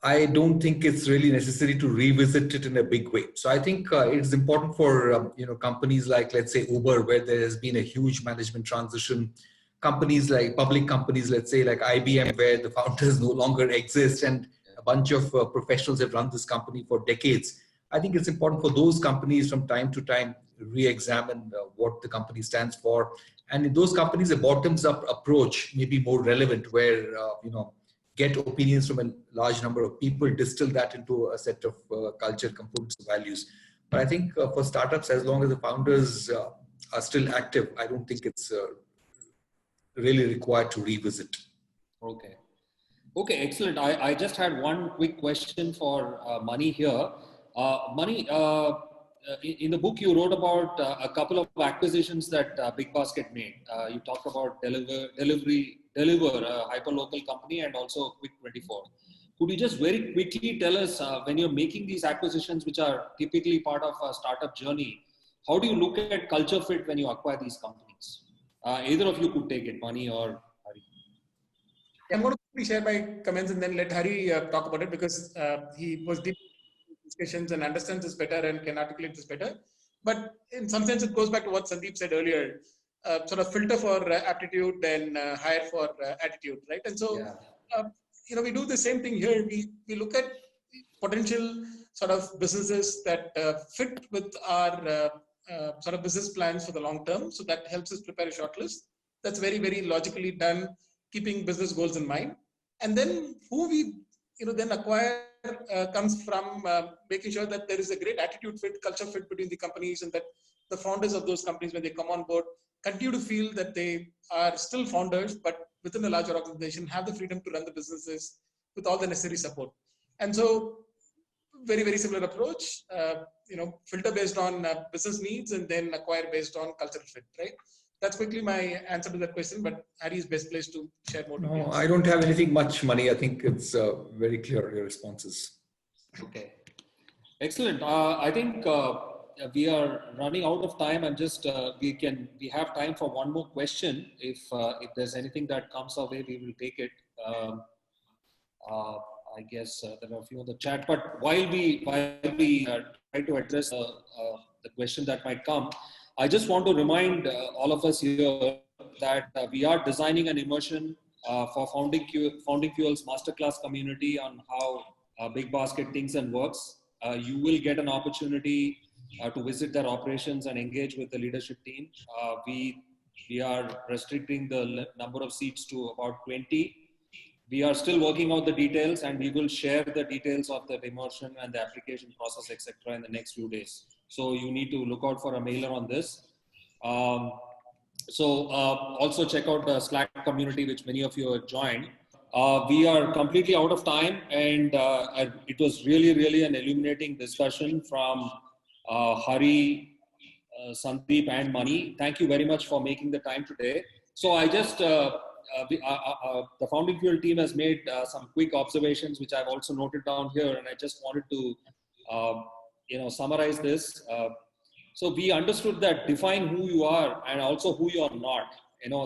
I don't think it's really necessary to revisit it in a big way. So I think it's important for companies like, let's say, Uber, where there has been a huge management transition. Companies like public companies, let's say like IBM, where the founders no longer exist and a bunch of professionals have run this company for decades. I think it's important for those companies from time to time re-examine what the company stands for. And in those companies, a bottoms-up approach may be more relevant, where get opinions from a large number of people, distill that into a set of culture components, values. But I think for startups, as long as the founders are still active, I don't think it's really required to revisit. Okay. Okay, excellent. I just had one quick question for Mani here. Mani, in the book you wrote about a couple of acquisitions that BigBasket made. You talked about Deliver, a hyperlocal company, and also Quick24. Could you just very quickly tell us when you're making these acquisitions, which are typically part of a startup journey, how do you look at culture fit when you acquire these companies? Either of you could take it, Mani or Hari. I'm going to quickly share my comments and then let Hari talk about it, because he was deep in discussions and understands this better and can articulate this better. But in some sense, it goes back to what Sandeep said earlier, sort of filter for aptitude and hire for attitude, right? And so, we do the same thing here. We look at potential sort of businesses that fit with our sort of business plans for the long term. So that helps us prepare a shortlist. That's very, very logically done, keeping business goals in mind. And then who we then acquire comes from making sure that there is a great attitude fit, culture fit between the companies, and that the founders of those companies, when they come on board, continue to feel that they are still founders, but within a larger organization, have the freedom to run the businesses with all the necessary support. And so, very, very similar approach, filter based on business needs and then acquire based on cultural fit, right? That's quickly my answer to that question, but Hari is best placed to share more details. No, I don't have anything much, Mani. I think it's very clear, your responses. Okay. Excellent. I think we are running out of time, and just we have time for one more question. If there's anything that comes our way, we will take it. I guess there are a few on the chat, but while we try to address the question that might come, I just want to remind all of us here that we are designing an immersion for Founding Fuel's Masterclass community on how BigBasket thinks and works. You will get an opportunity to visit their operations and engage with the leadership team. We are restricting the number of seats to about 20. We are still working out the details, and we will share the details of the immersion and the application process, etc., in the next few days. So you need to look out for a mailer on this. Also check out the Slack community, which many of you have joined. We are completely out of time, and it was really, really an illuminating discussion from Hari, Sandeep, and Mani. Thank you very much for making the time today. So I just, the Founding Fuel team has made some quick observations, which I've also noted down here, and I just wanted to, summarize this. So we understood that define who you are and also who you are not.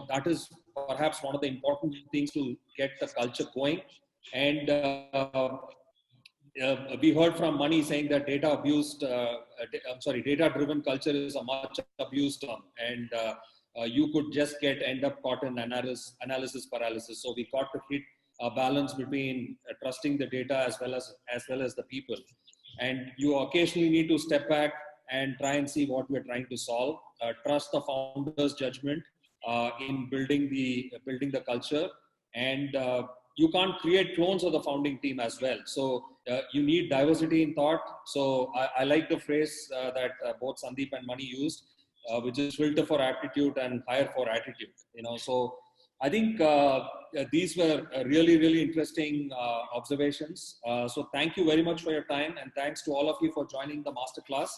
That is perhaps one of the important things to get the culture going. And we heard from Mani saying that data-driven culture is a much abused term, and you could just end up caught in analysis paralysis. So we got to hit a balance between trusting the data as well as the people. And you occasionally need to step back and try and see what we're trying to solve. Trust the founder's judgment in building the culture, and you can't create clones of the founding team as well. So you need diversity in thought. So I like the phrase that both Sandeep and Mani used, which is filter for aptitude and hire for attitude. So I think these were really, really interesting observations. So thank you very much for your time, and thanks to all of you for joining the masterclass.